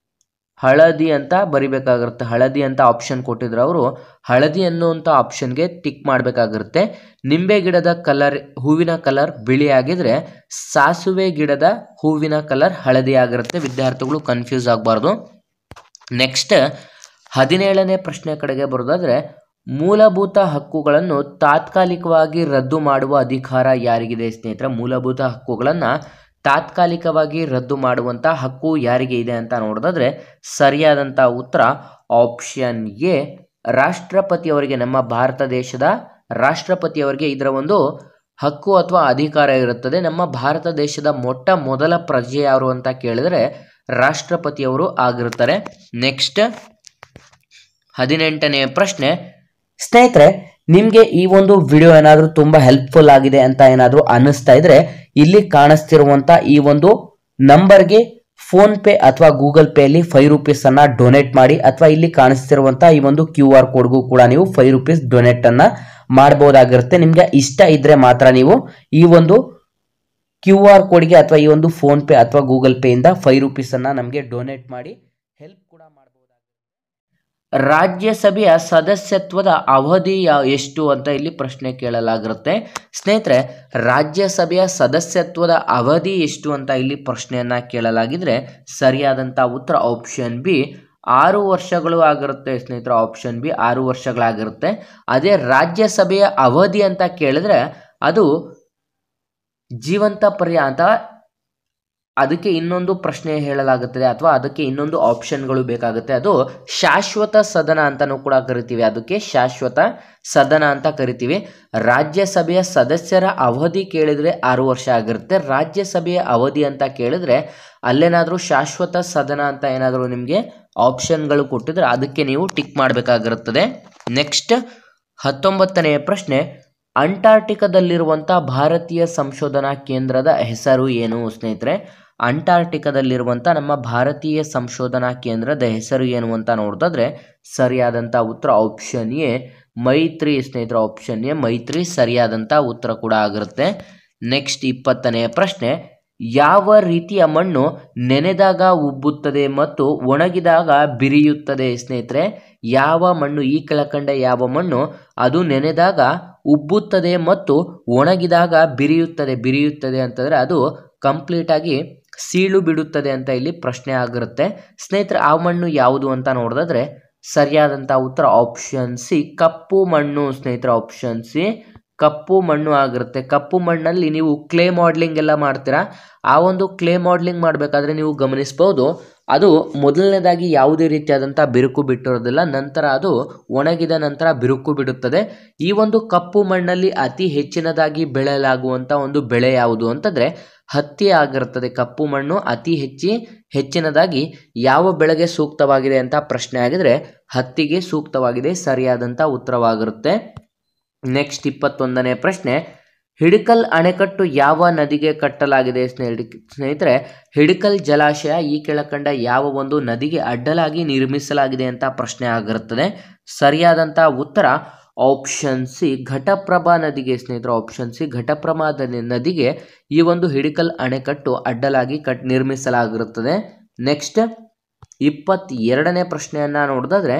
ಹಳದಿ ಅಂತ ಬರಿಬೇಕಾಗಿರುತ್ತೆ. ಹಳದಿ ಅಂತ ಆಪ್ಷನ್ ಕೊಟ್ಟಿದ್ರು ಅವರು, ಹಳದಿ ಅನ್ನುವಂಥ ಆಪ್ಷನ್ಗೆ ಟಿಕ್ ಮಾಡಬೇಕಾಗಿರುತ್ತೆ. ನಿಂಬೆ ಗಿಡದ ಕಲರ್ ಹೂವಿನ ಕಲರ್ ಬಿಳಿ ಆಗಿದ್ರೆ ಸಾಸುವೆ ಗಿಡದ ಹೂವಿನ ಕಲರ್ ಹಳದಿ ಆಗಿರುತ್ತೆ. ವಿದ್ಯಾರ್ಥಿಗಳು ಕನ್ಫ್ಯೂಸ್ ಆಗಬಾರ್ದು. ನೆಕ್ಸ್ಟ್ 17ನೇ ಪ್ರಶ್ನೆ ಕಡೆಗೆ ಬರೋದಾದರೆ, ಮೂಲಭೂತ ಹಕ್ಕುಗಳನ್ನು ತಾತ್ಕಾಲಿಕವಾಗಿ ರದ್ದು ಮಾಡುವ ಅಧಿಕಾರ ಯಾರಿಗಿದೆ ಸ್ನೇಹಿತರೆ? ಮೂಲಭೂತ ಹಕ್ಕುಗಳನ್ನು ತಾತ್ಕಾಲಿಕವಾಗಿ ರದ್ದು ಮಾಡುವಂಥ ಹಕ್ಕು ಯಾರಿಗೆ ಇದೆ ಅಂತ ನೋಡೋದಾದರೆ ಸರಿಯಾದಂಥ ಉತ್ತರ ಆಪ್ಷನ್ ಎ, ರಾಷ್ಟ್ರಪತಿಯವರಿಗೆ. ನಮ್ಮ ಭಾರತ ದೇಶದ ರಾಷ್ಟ್ರಪತಿಯವರಿಗೆ ಇದರ ಒಂದು ಹಕ್ಕು ಅಥವಾ ಅಧಿಕಾರ ಇರುತ್ತದೆ. ನಮ್ಮ ಭಾರತ ದೇಶದ ಮೊದಲ ಪ್ರಜೆ ಯಾರು ಅಂತ ಕೇಳಿದರೆ ರಾಷ್ಟ್ರಪತಿಯವರು ಆಗಿರ್ತಾರೆ. ನೆಕ್ಸ್ಟ್ 18ನೇ ಪ್ರಶ್ನೆ, ಸ್ನೇಹಿತರೆ ನಿಮಗೆ ಈ ಒಂದು ವಿಡಿಯೋ ಏನಾದರೂ ತುಂಬ ಹೆಲ್ಪ್ಫುಲ್ ಆಗಿದೆ ಅಂತ ಏನಾದರೂ ಅನ್ನಿಸ್ತಾ ಇದ್ರೆ ಇಲ್ಲಿ ಕಾಣಿಸ್ತಿರುವಂಥ ಈ ಒಂದು ನಂಬರ್ಗೆ ಫೋನ್ ಪೇ ಅಥವಾ ಗೂಗಲ್ ಪೇ ಅಲ್ಲಿ 5 ರೂಪೀಸನ್ನು ಡೊನೇಟ್ ಮಾಡಿ, ಅಥವಾ ಇಲ್ಲಿ ಕಾಣಿಸ್ತಿರುವಂಥ ಈ ಒಂದು QR ಕೋಡ್ಗೂ ಕೂಡ ನೀವು 5 ರೂಪೀಸ್ ಡೊನೇಟ್ ಅನ್ನ ಮಾಡಬಹುದಾಗಿರುತ್ತೆ. ನಿಮಗೆ ಇಷ್ಟ ಇದ್ರೆ ಮಾತ್ರ ನೀವು ಈ ಒಂದು QR ಕೋಡ್ಗೆ ಅಥವಾ ಈ ಒಂದು ಫೋನ್ ಪೇ ಅಥವಾ ಗೂಗಲ್ ಪೇ ಇಂದ 5 ರೂಪೀಸನ್ನು ನಮಗೆ ಡೊನೇಟ್ ಮಾಡಿ ಹೆಲ್ಪ್ ಕೂಡ ಮಾಡಬಹುದಾಗುತ್ತೆ. ರಾಜ್ಯಸಭೆಯ ಸದಸ್ಯತ್ವದ ಅವಧಿ ಎಷ್ಟು ಅಂತ ಇಲ್ಲಿ ಪ್ರಶ್ನೆ ಕೇಳಲಾಗಿರುತ್ತೆ. ಸ್ನೇಹಿತರೆ, ರಾಜ್ಯಸಭೆಯ ಸದಸ್ಯತ್ವದ ಅವಧಿ ಎಷ್ಟು ಅಂತ ಇಲ್ಲಿ ಪ್ರಶ್ನೆಯನ್ನ ಕೇಳಲಾಗಿದ್ರೆ ಸರಿಯಾದಂಥ ಉತ್ತರ ಆಪ್ಷನ್ ಬಿ 6 ವರ್ಷಗಳು ಆಗಿರುತ್ತೆ ಸ್ನೇಹಿತರೆ. Option B 6 ವರ್ಷಗಳಾಗಿರುತ್ತೆ. ಅದೇ ರಾಜ್ಯಸಭೆಯ ಅವಧಿ ಅಂತ ಕೇಳಿದ್ರೆ ಅದು ಜೀವಂತ ಪರ್ಯಂತ, ಅದಕ್ಕೆ ಇನ್ನೊಂದು ಪ್ರಶ್ನೆ ಹೇಳಲಾಗುತ್ತದೆ ಅಥವಾ ಅದಕ್ಕೆ ಇನ್ನೊಂದು ಆಪ್ಷನ್ಗಳು ಬೇಕಾಗುತ್ತೆ. ಅದು ಶಾಶ್ವತ ಸದನ ಅಂತಲೂ ಕೂಡ ಕರಿತೀವಿ. ಅದಕ್ಕೆ ಶಾಶ್ವತ ಸದನ ಅಂತ ಕರಿತೀವಿ. ರಾಜ್ಯಸಭೆಯ ಸದಸ್ಯರ ಅವಧಿ ಕೇಳಿದರೆ 6 ವರ್ಷ ಆಗಿರುತ್ತೆ. ರಾಜ್ಯಸಭೆಯ ಅವಧಿ ಅಂತ ಕೇಳಿದ್ರೆ ಅಲ್ಲೇನಾದರೂ ಶಾಶ್ವತ ಸದನ ಅಂತ ಏನಾದರೂ ನಿಮಗೆ ಆಪ್ಷನ್ಗಳು ಕೊಟ್ಟಿದ್ರೆ ಅದಕ್ಕೆ ನೀವು ಟಿಕ್ ಮಾಡಬೇಕಾಗಿರುತ್ತದೆ. ನೆಕ್ಸ್ಟ್ 19ನೇ ಪ್ರಶ್ನೆ, ಅಂಟಾರ್ಟಿಕಾದಲ್ಲಿರುವಂಥ ಭಾರತೀಯ ಸಂಶೋಧನಾ ಕೇಂದ್ರದ ಹೆಸರು ಏನು ಸ್ನೇಹಿತರೆ? ಅಂಟಾರ್ಟಿಕಾದಲ್ಲಿರುವಂಥ ನಮ್ಮ ಭಾರತೀಯ ಸಂಶೋಧನಾ ಕೇಂದ್ರದ ಹೆಸರು ಏನು ಅಂತ ನೋಡಿದ್ರೆ ಸರಿಯಾದಂಥ ಉತ್ತರ ಆಪ್ಷನ್ ಎ ಮೈತ್ರಿ ಸ್ನೇಹಿತರೆ. ಆಪ್ಷನ್ ಎ ಮೈತ್ರಿ ಸರಿಯಾದಂಥ ಉತ್ತರ ಕೂಡ ಆಗಿರುತ್ತೆ. ನೆಕ್ಸ್ಟ್ 20ನೇ ಪ್ರಶ್ನೆ, ಯಾವ ರೀತಿಯ ಮಣ್ಣು ನೆನೆದಾಗ ಉಬ್ಬುತ್ತದೆ ಮತ್ತು ಒಣಗಿದಾಗ ಬಿರಿಯುತ್ತದೆ ಸ್ನೇಹಿತರೆ? ಯಾವ ಮಣ್ಣು, ಈ ಕೆಳಕಂಡ ಯಾವ ಮಣ್ಣು ಅದು ನೆನೆದಾಗ ಉಬ್ಬುತ್ತದೆ ಮತ್ತು ಒಣಗಿದಾಗ ಬಿರಿಯುತ್ತದೆ ಅಂತಂದರೆ ಅದು ಕಂಪ್ಲೀಟಾಗಿ ಸೀಳು ಬಿಡುತ್ತದೆ ಅಂತ ಇಲ್ಲಿ ಪ್ರಶ್ನೆ ಆಗಿರುತ್ತೆ ಸ್ನೇಹಿತರೆ. ಆ ಮಣ್ಣು ಯಾವುದು ಅಂತ ನೋಡಿದ್ರೆ ಸರಿಯಾದಂಥ ಉತ್ತರ ಆಪ್ಷನ್ ಸಿ ಕಪ್ಪು ಮಣ್ಣು ಸ್ನೇಹಿತರೆ. ಆಪ್ಷನ್ ಸಿ ಕಪ್ಪು ಮಣ್ಣು ಆಗಿರುತ್ತೆ. ಕಪ್ಪು ಮಣ್ಣಲ್ಲಿ ನೀವು ಕ್ಲೇ ಮಾಡಲಿಂಗ್ ಎಲ್ಲ ಮಾಡ್ತೀರಾ. ಆ ಒಂದು ಕ್ಲೇ ಮಾಡಲಿಂಗ್ ಮಾಡಬೇಕಾದ್ರೆ ನೀವು ಗಮನಿಸ್ಬೋದು, ಅದು ಮೊದಲನೇದಾಗಿ ಯಾವುದೇ ರೀತಿಯಾದಂಥ ಬಿರುಕು ಬಿಟ್ಟಿರೋದಿಲ್ಲ. ನಂತರ ಅದು ಒಣಗಿದ ನಂತರ ಬಿರುಕು ಬಿಡುತ್ತದೆ. ಈ ಒಂದು ಕಪ್ಪು ಮಣ್ಣಲ್ಲಿ ಅತಿ ಹೆಚ್ಚಿನದಾಗಿ ಬೆಳೆಯಲಾಗುವಂಥ ಒಂದು ಬೆಳೆ ಯಾವುದು ಅಂತಂದರೆ ಹತ್ತಿ ಆಗಿರುತ್ತದೆ. ಕಪ್ಪು ಮಣ್ಣು ಅತಿ ಹೆಚ್ಚಿನದಾಗಿ ಯಾವ ಬೆಳೆಗೆ ಸೂಕ್ತವಾಗಿದೆ ಅಂತ ಪ್ರಶ್ನೆ ಆಗಿದ್ರೆ ಹತ್ತಿಗೆ ಸೂಕ್ತವಾಗಿದೆ, ಸರಿಯಾದಂಥ ಉತ್ತರವಾಗಿರುತ್ತೆ. ನೆಕ್ಸ್ಟ್ 21ನೇ ಪ್ರಶ್ನೆ, ಹಿಡಕಲ್ ಅಣೆಕಟ್ಟು ಯಾವ ನದಿಗೆ ಕಟ್ಟಲಾಗಿದೆ ಸ್ನೇಹಿತರೆ? ಹಿಡಕಲ್ ಜಲಾಶಯ ಈ ಕೆಳಕಂಡ ಯಾವ ಒಂದು ನದಿಗೆ ಅಡ್ಡಲಾಗಿ ನಿರ್ಮಿಸಲಾಗಿದೆ ಅಂತ ಪ್ರಶ್ನೆ ಆಗಿರುತ್ತದೆ. ಸರಿಯಾದಂಥ ಉತ್ತರ ಆಪ್ಷನ್ ಸಿ ಘಟಪ್ರಭಾ ನದಿಗೆ ಸ್ನೇಹಿತರೆ. ಆಪ್ಷನ್ ಸಿ ಘಟಪ್ರಭಾ ನದಿಗೆ ಈ ಒಂದು ಹಿಡಕಲ್ ಅಣೆಕಟ್ಟು ಅಡ್ಡಲಾಗಿ ನಿರ್ಮಿಸಲಾಗಿರುತ್ತದೆ. ನೆಕ್ಸ್ಟ್ 22ನೇ ಪ್ರಶ್ನೆಯನ್ನು ನೋಡಿದ್ರೆ,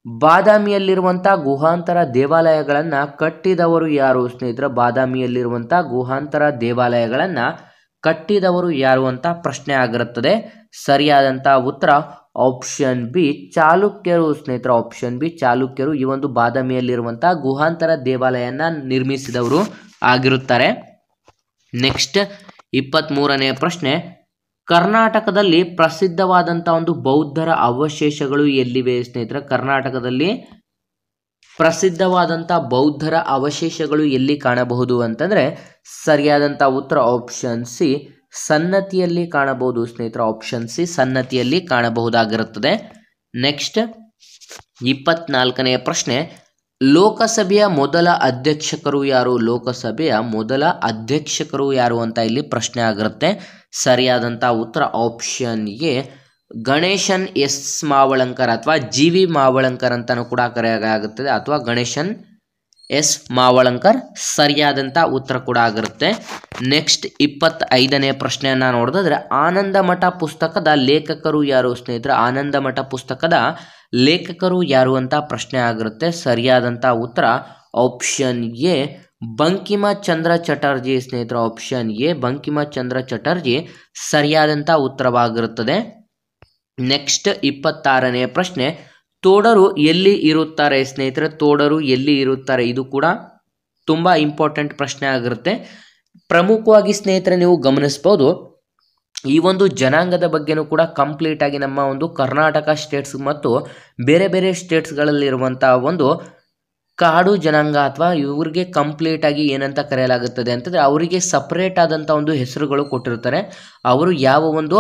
ಬಾದಾಮಿಯಲ್ಲಿರುವಂಥ ಗುಹಾಂತರ ದೇವಾಲಯಗಳನ್ನು ಕಟ್ಟಿದವರು ಯಾರು ಸ್ನೇಹಿತರೆ? ಬಾದಾಮಿಯಲ್ಲಿರುವಂಥ ಗುಹಾಂತರ ದೇವಾಲಯಗಳನ್ನು ಕಟ್ಟಿದವರು ಯಾರು ಅಂತ ಪ್ರಶ್ನೆ ಆಗಿರುತ್ತದೆ. ಸರಿಯಾದಂಥ ಉತ್ತರ ಆಪ್ಷನ್ ಬಿ ಚಾಲುಕ್ಯರು ಸ್ನೇಹಿತರೆ. ಆಪ್ಷನ್ ಬಿ ಚಾಲುಕ್ಯರು ಈ ಒಂದು ಬಾದಾಮಿಯಲ್ಲಿರುವಂಥ ಗುಹಾಂತರ ದೇವಾಲಯನ ನಿರ್ಮಿಸಿದವರು ಆಗಿರುತ್ತಾರೆ. ನೆಕ್ಸ್ಟ್ 23ನೇ ಪ್ರಶ್ನೆ, ಕರ್ನಾಟಕದಲ್ಲಿ ಪ್ರಸಿದ್ಧವಾದಂಥ ಒಂದು ಬೌದ್ಧರ ಅವಶೇಷಗಳು ಎಲ್ಲಿವೆ ಸ್ನೇಹಿತರೆ? ಕರ್ನಾಟಕದಲ್ಲಿ ಪ್ರಸಿದ್ಧವಾದಂಥ ಬೌದ್ಧರ ಅವಶೇಷಗಳು ಎಲ್ಲಿ ಕಾಣಬಹುದು ಅಂತಂದರೆ ಸರಿಯಾದಂಥ ಉತ್ತರ ಆಪ್ಷನ್ ಸಿ ಸನ್ನತಿಯಲ್ಲಿ ಕಾಣಬಹುದು ಸ್ನೇಹಿತರೆ. ಆಪ್ಷನ್ ಸಿ ಸನ್ನತಿಯಲ್ಲಿ ಕಾಣಬಹುದಾಗಿರುತ್ತದೆ. ನೆಕ್ಸ್ಟ್ 24ನೇ ಪ್ರಶ್ನೆ, ಲೋಕಸಭೆಯ ಮೊದಲ ಅಧ್ಯಕ್ಷಕರು ಯಾರು? ಲೋಕಸಭೆಯ ಮೊದಲ ಅಧ್ಯಕ್ಷಕರು ಯಾರು ಅಂತ ಇಲ್ಲಿ ಪ್ರಶ್ನೆ ಆಗಿರುತ್ತೆ. ಸರಿಯಾದಂಥ ಉತ್ತರ option A Ganeshan S Mavalankar ಅಥವಾ ಜಿ ವಿ ಮಾವಳಂಕರ್ ಅಂತಲೂ ಕೂಡ ಕರೆಯಲಾಗುತ್ತದೆ, ಅಥವಾ ಗಣೇಶನ್ ಎಸ್ ಮಾವಳಂಕರ್ ಸರಿಯಾದಂಥ ಉತ್ತರ ಕೂಡ ಆಗಿರುತ್ತೆ. ನೆಕ್ಸ್ಟ್ 25ನೇ ಪ್ರಶ್ನೆಯನ್ನು ನೋಡಿದ್ರೆ, ಆನಂದಮಠ ಪುಸ್ತಕದ ಲೇಖಕರು ಯಾರು ಸ್ನೇಹಿತರೆ? ಆನಂದಮಠ ಪುಸ್ತಕದ ಲೇಖಕರು ಯಾರು ಅಂತ ಪ್ರಶ್ನೆ ಆಗಿರುತ್ತೆ. ಸರಿಯಾದಂಥ ಉತ್ತರ ಆಪ್ಷನ್ ಎ ಬಂಕಿಮಚಂದ್ರ ಚಟರ್ಜಿ ಸ್ನೇಹಿತರೆ. ಆಪ್ಷನ್ ಎ ಬಂಕಿಮಚಂದ್ರ ಚಟರ್ಜಿ ಸರಿಯಾದಂಥ ಉತ್ತರವಾಗಿರುತ್ತದೆ. ನೆಕ್ಸ್ಟ್ 26ನೇ ಪ್ರಶ್ನೆ, ತೋಡರು ಎಲ್ಲಿ ಇರುತ್ತಾರೆ ಸ್ನೇಹಿತರೆ? ತೋಡರು ಎಲ್ಲಿ ಇರುತ್ತಾರೆ? ಇದು ಕೂಡ ತುಂಬ ಇಂಪಾರ್ಟೆಂಟ್ ಪ್ರಶ್ನೆ ಆಗಿರುತ್ತೆ. ಪ್ರಮುಖವಾಗಿ ಸ್ನೇಹಿತರೆ ನೀವು ಗಮನಿಸ್ಬೋದು, ಈ ಒಂದು ಜನಾಂಗದ ಬಗ್ಗೆನೂ ಕೂಡ ಕಂಪ್ಲೀಟ್ ಆಗಿ ನಮ್ಮ ಒಂದು ಕರ್ನಾಟಕ ಸ್ಟೇಟ್ಸ್ ಮತ್ತು ಬೇರೆ ಬೇರೆ ಸ್ಟೇಟ್ಸ್ಗಳಲ್ಲಿರುವಂಥ ಒಂದು ಕಾಡು ಜನಾಂಗ ಅಥವಾ ಇವ್ರಿಗೆ ಕಂಪ್ಲೀಟ್ ಆಗಿ ಏನಂತ ಕರೆಯಲಾಗುತ್ತದೆ ಅಂತಂದರೆ ಅವರಿಗೆ ಸಪ್ರೇಟ್ ಆದಂಥ ಒಂದು ಹೆಸರುಗಳು ಕೊಟ್ಟಿರ್ತಾರೆ. ಅವರು ಯಾವ ಒಂದು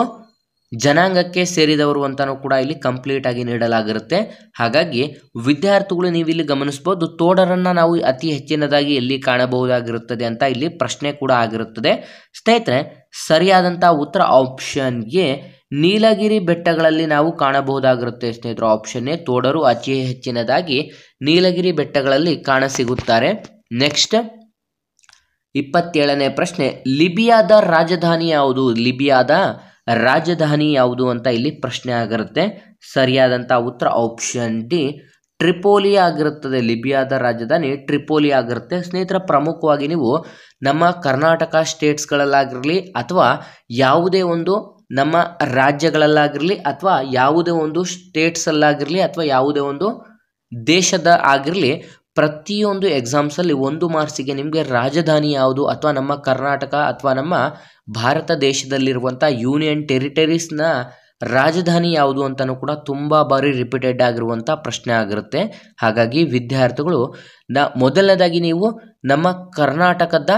ಜನಾಂಗಕ್ಕೆ ಸೇರಿದವರು ಅಂತಲೂ ಕೂಡ ಇಲ್ಲಿ ಕಂಪ್ಲೀಟ್ ಆಗಿ ನೀಡಲಾಗಿರುತ್ತೆ. ಹಾಗಾಗಿ ವಿದ್ಯಾರ್ಥಿಗಳು ನೀವು ಇಲ್ಲಿ ಗಮನಿಸ್ಬೋದು, ತೋಡರನ್ನು ನಾವು ಅತಿ ಹೆಚ್ಚಿನದಾಗಿ ಎಲ್ಲಿ ಕಾಣಬಹುದಾಗಿರುತ್ತದೆ ಅಂತ ಇಲ್ಲಿ ಪ್ರಶ್ನೆ ಕೂಡ ಆಗಿರುತ್ತದೆ. ಸ್ನೇಹಿತರೆ ಸರಿಯಾದಂಥ ಉತ್ತರ ಆಪ್ಷನ್ ಎ ನೀಲಗಿರಿ ಬೆಟ್ಟಗಳಲ್ಲಿ ನಾವು ಕಾಣಬಹುದಾಗಿರುತ್ತೆ ಸ್ನೇಹಿತರು. ಆಪ್ಷನ್ ಎ ತೋಡರು ಅತಿ ಹೆಚ್ಚಿನದಾಗಿ ನೀಲಗಿರಿ ಬೆಟ್ಟಗಳಲ್ಲಿ ಕಾಣಸಿಗುತ್ತಾರೆ. ನೆಕ್ಸ್ಟ್ 27ನೇ ಪ್ರಶ್ನೆ, ಲಿಬಿಯಾದ ರಾಜಧಾನಿ ಯಾವುದು? ಲಿಬಿಯಾದ ರಾಜಧಾನಿ ಯಾವುದು ಅಂತ ಇಲ್ಲಿ ಪ್ರಶ್ನೆ ಆಗಿರುತ್ತೆ. ಸರಿಯಾದಂಥ ಉತ್ತರ ಆಪ್ಷನ್ ಡಿ ಟ್ರಿಪೋಲಿ ಆಗಿರುತ್ತದೆ. ಲಿಬಿಯಾದ ರಾಜಧಾನಿ ಟ್ರಿಪೋಲಿ ಆಗಿರುತ್ತೆ. ಸ್ನೇಹಿತರ ಪ್ರಮುಖವಾಗಿ ನೀವು ನಮ್ಮ ಕರ್ನಾಟಕ ಸ್ಟೇಟ್ಸ್ಗಳಲ್ಲಾಗಿರಲಿ ಅಥವಾ ಯಾವುದೇ ಒಂದು ನಮ್ಮ ರಾಜ್ಯಗಳಲ್ಲಾಗಿರಲಿ ಅಥವಾ ಯಾವುದೇ ಒಂದು ಸ್ಟೇಟ್ಸಲ್ಲಾಗಿರಲಿ ಅಥವಾ ಯಾವುದೇ ಒಂದು ದೇಶದ ಆಗಿರಲಿ, ಪ್ರತಿಯೊಂದು ಎಕ್ಸಾಮ್ಸಲ್ಲಿ 1 ಮಾರ್ಕ್ಸಿಗೆ ನಿಮಗೆ ರಾಜಧಾನಿ ಯಾವುದು ಅಥವಾ ನಮ್ಮ ಕರ್ನಾಟಕ ಅಥವಾ ನಮ್ಮ ಭಾರತ ದೇಶದಲ್ಲಿರುವಂಥ ಯೂನಿಯನ್ ಟೆರಿಟರೀಸ್ನ ರಾಜಧಾನಿ ಯಾವುದು ಅಂತಲೂ ಕೂಡ ತುಂಬ ಬಾರಿ ರಿಪೀಟೆಡ್ ಆಗಿರುವಂಥ ಪ್ರಶ್ನೆ ಆಗಿರುತ್ತೆ. ಹಾಗಾಗಿ ವಿದ್ಯಾರ್ಥಿಗಳು ಮೊದಲನೇದಾಗಿ ನೀವು ನಮ್ಮ ಕರ್ನಾಟಕದ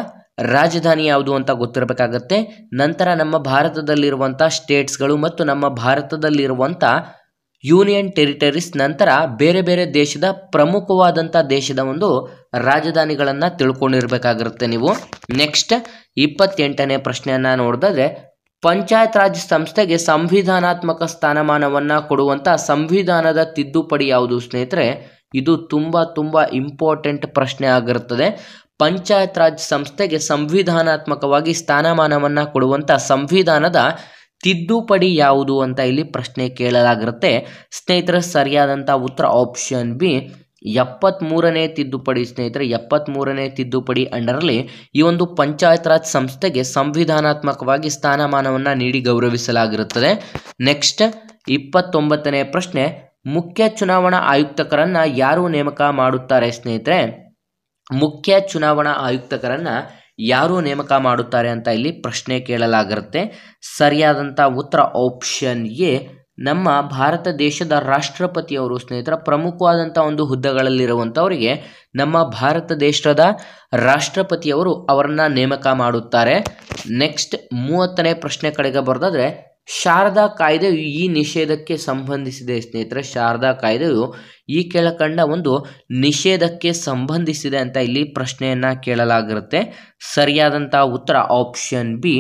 ರಾಜಧಾನಿ ಯಾವುದು ಅಂತ ಗೊತ್ತಿರಬೇಕಾಗತ್ತೆ. ನಂತರ ನಮ್ಮ ಭಾರತದಲ್ಲಿರುವಂಥ ಸ್ಟೇಟ್ಸ್ಗಳು ಮತ್ತು ನಮ್ಮ ಭಾರತದಲ್ಲಿರುವಂಥ ಯೂನಿಯನ್ ಟೆರಿಟರೀಸ್, ನಂತರ ಬೇರೆ ಬೇರೆ ದೇಶದ ಪ್ರಮುಖವಾದಂಥ ದೇಶದ ಒಂದು ರಾಜಧಾನಿಗಳನ್ನು ತಿಳ್ಕೊಂಡಿರ್ಬೇಕಾಗಿರುತ್ತೆ ನೀವು. ನೆಕ್ಸ್ಟ್ 28ನೇ ಪ್ರಶ್ನೆಯನ್ನು ನೋಡಿದ್ರೆ, ಪಂಚಾಯತ್ ರಾಜ್ ಸಂಸ್ಥೆಗೆ ಸಂವಿಧಾನಾತ್ಮಕ ಸ್ಥಾನಮಾನವನ್ನು ಕೊಡುವಂಥ ಸಂವಿಧಾನದ ತಿದ್ದುಪಡಿ ಯಾವುದು ಸ್ನೇಹಿತರೆ? ಇದು ತುಂಬ ಇಂಪಾರ್ಟೆಂಟ್ ಪ್ರಶ್ನೆ ಆಗಿರುತ್ತದೆ. ಪಂಚಾಯತ್ ರಾಜ್ ಸಂಸ್ಥೆಗೆ ಸಂವಿಧಾನಾತ್ಮಕವಾಗಿ ಸ್ಥಾನಮಾನವನ್ನು ಕೊಡುವಂಥ ಸಂವಿಧಾನದ ತಿದ್ದುಪಡಿ ಯಾವುದು ಅಂತ ಇಲ್ಲಿ ಪ್ರಶ್ನೆ ಕೇಳಲಾಗಿರುತ್ತೆ. ಸ್ನೇಹಿತರೆ ಸರಿಯಾದಂಥ ಉತ್ತರ ಆಪ್ಷನ್ ಬಿ 73ನೇ ತಿದ್ದುಪಡಿ ಸ್ನೇಹಿತರೆ. 73ನೇ ತಿದ್ದುಪಡಿ ಅಂಡರಲ್ಲಿ ಈ ಒಂದು ಪಂಚಾಯತ್ ರಾಜ್ ಸಂಸ್ಥೆಗೆ ಸಂವಿಧಾನಾತ್ಮಕವಾಗಿ ಸ್ಥಾನಮಾನವನ್ನು ನೀಡಿ ಗೌರವಿಸಲಾಗಿರುತ್ತದೆ. ನೆಕ್ಸ್ಟ್ 29ನೇ ಪ್ರಶ್ನೆ, ಮುಖ್ಯ ಚುನಾವಣಾ ಆಯುಕ್ತರನ್ನ ಯಾರು ನೇಮಕ ಮಾಡುತ್ತಾರೆ ಸ್ನೇಹಿತರೆ? ಮುಖ್ಯ ಚುನಾವಣಾ ಆಯುಕ್ತರನ್ನ ಯಾರು ನೇಮಕ ಮಾಡುತ್ತಾರೆ ಅಂತ ಇಲ್ಲಿ ಪ್ರಶ್ನೆ ಕೇಳಲಾಗಿರುತ್ತೆ. ಸರಿಯಾದಂಥ ಉತ್ತರ ಆಪ್ಷನ್ ಎ, ನಮ್ಮ ಭಾರತ ದೇಶದ ರಾಷ್ಟ್ರಪತಿಯವರು ಸ್ನೇಹಿತರ ಪ್ರಮುಖವಾದಂಥ ಒಂದು ಹುದ್ದೆಗಳಲ್ಲಿರುವಂಥವರಿಗೆ ನಮ್ಮ ಭಾರತ ದೇಶದ ರಾಷ್ಟ್ರಪತಿಯವರು ಅವರನ್ನು ನೇಮಕ ಮಾಡುತ್ತಾರೆ. ನೆಕ್ಸ್ಟ್ 30ನೇ ಪ್ರಶ್ನೆ ಕಡೆಗೆ ಬರೋದಾದ್ರೆ, ಶಾರದಾ ಕಾಯ್ದೆಯು ಈ ನಿಷೇಧಕ್ಕೆ ಸಂಬಂಧಿಸಿದೆ ಸ್ನೇಹಿತರೆ. ಶಾರದಾ ಕಾಯ್ದೆಯು ಈ ಕೆಳಕಂಡ ಒಂದು ನಿಷೇಧಕ್ಕೆ ಸಂಬಂಧಿಸಿದೆ ಅಂತ ಇಲ್ಲಿ ಪ್ರಶ್ನೆಯನ್ನ ಕೇಳಲಾಗಿರುತ್ತೆ. ಸರಿಯಾದಂಥ ಉತ್ತರ ಆಪ್ಷನ್ ಬಿ,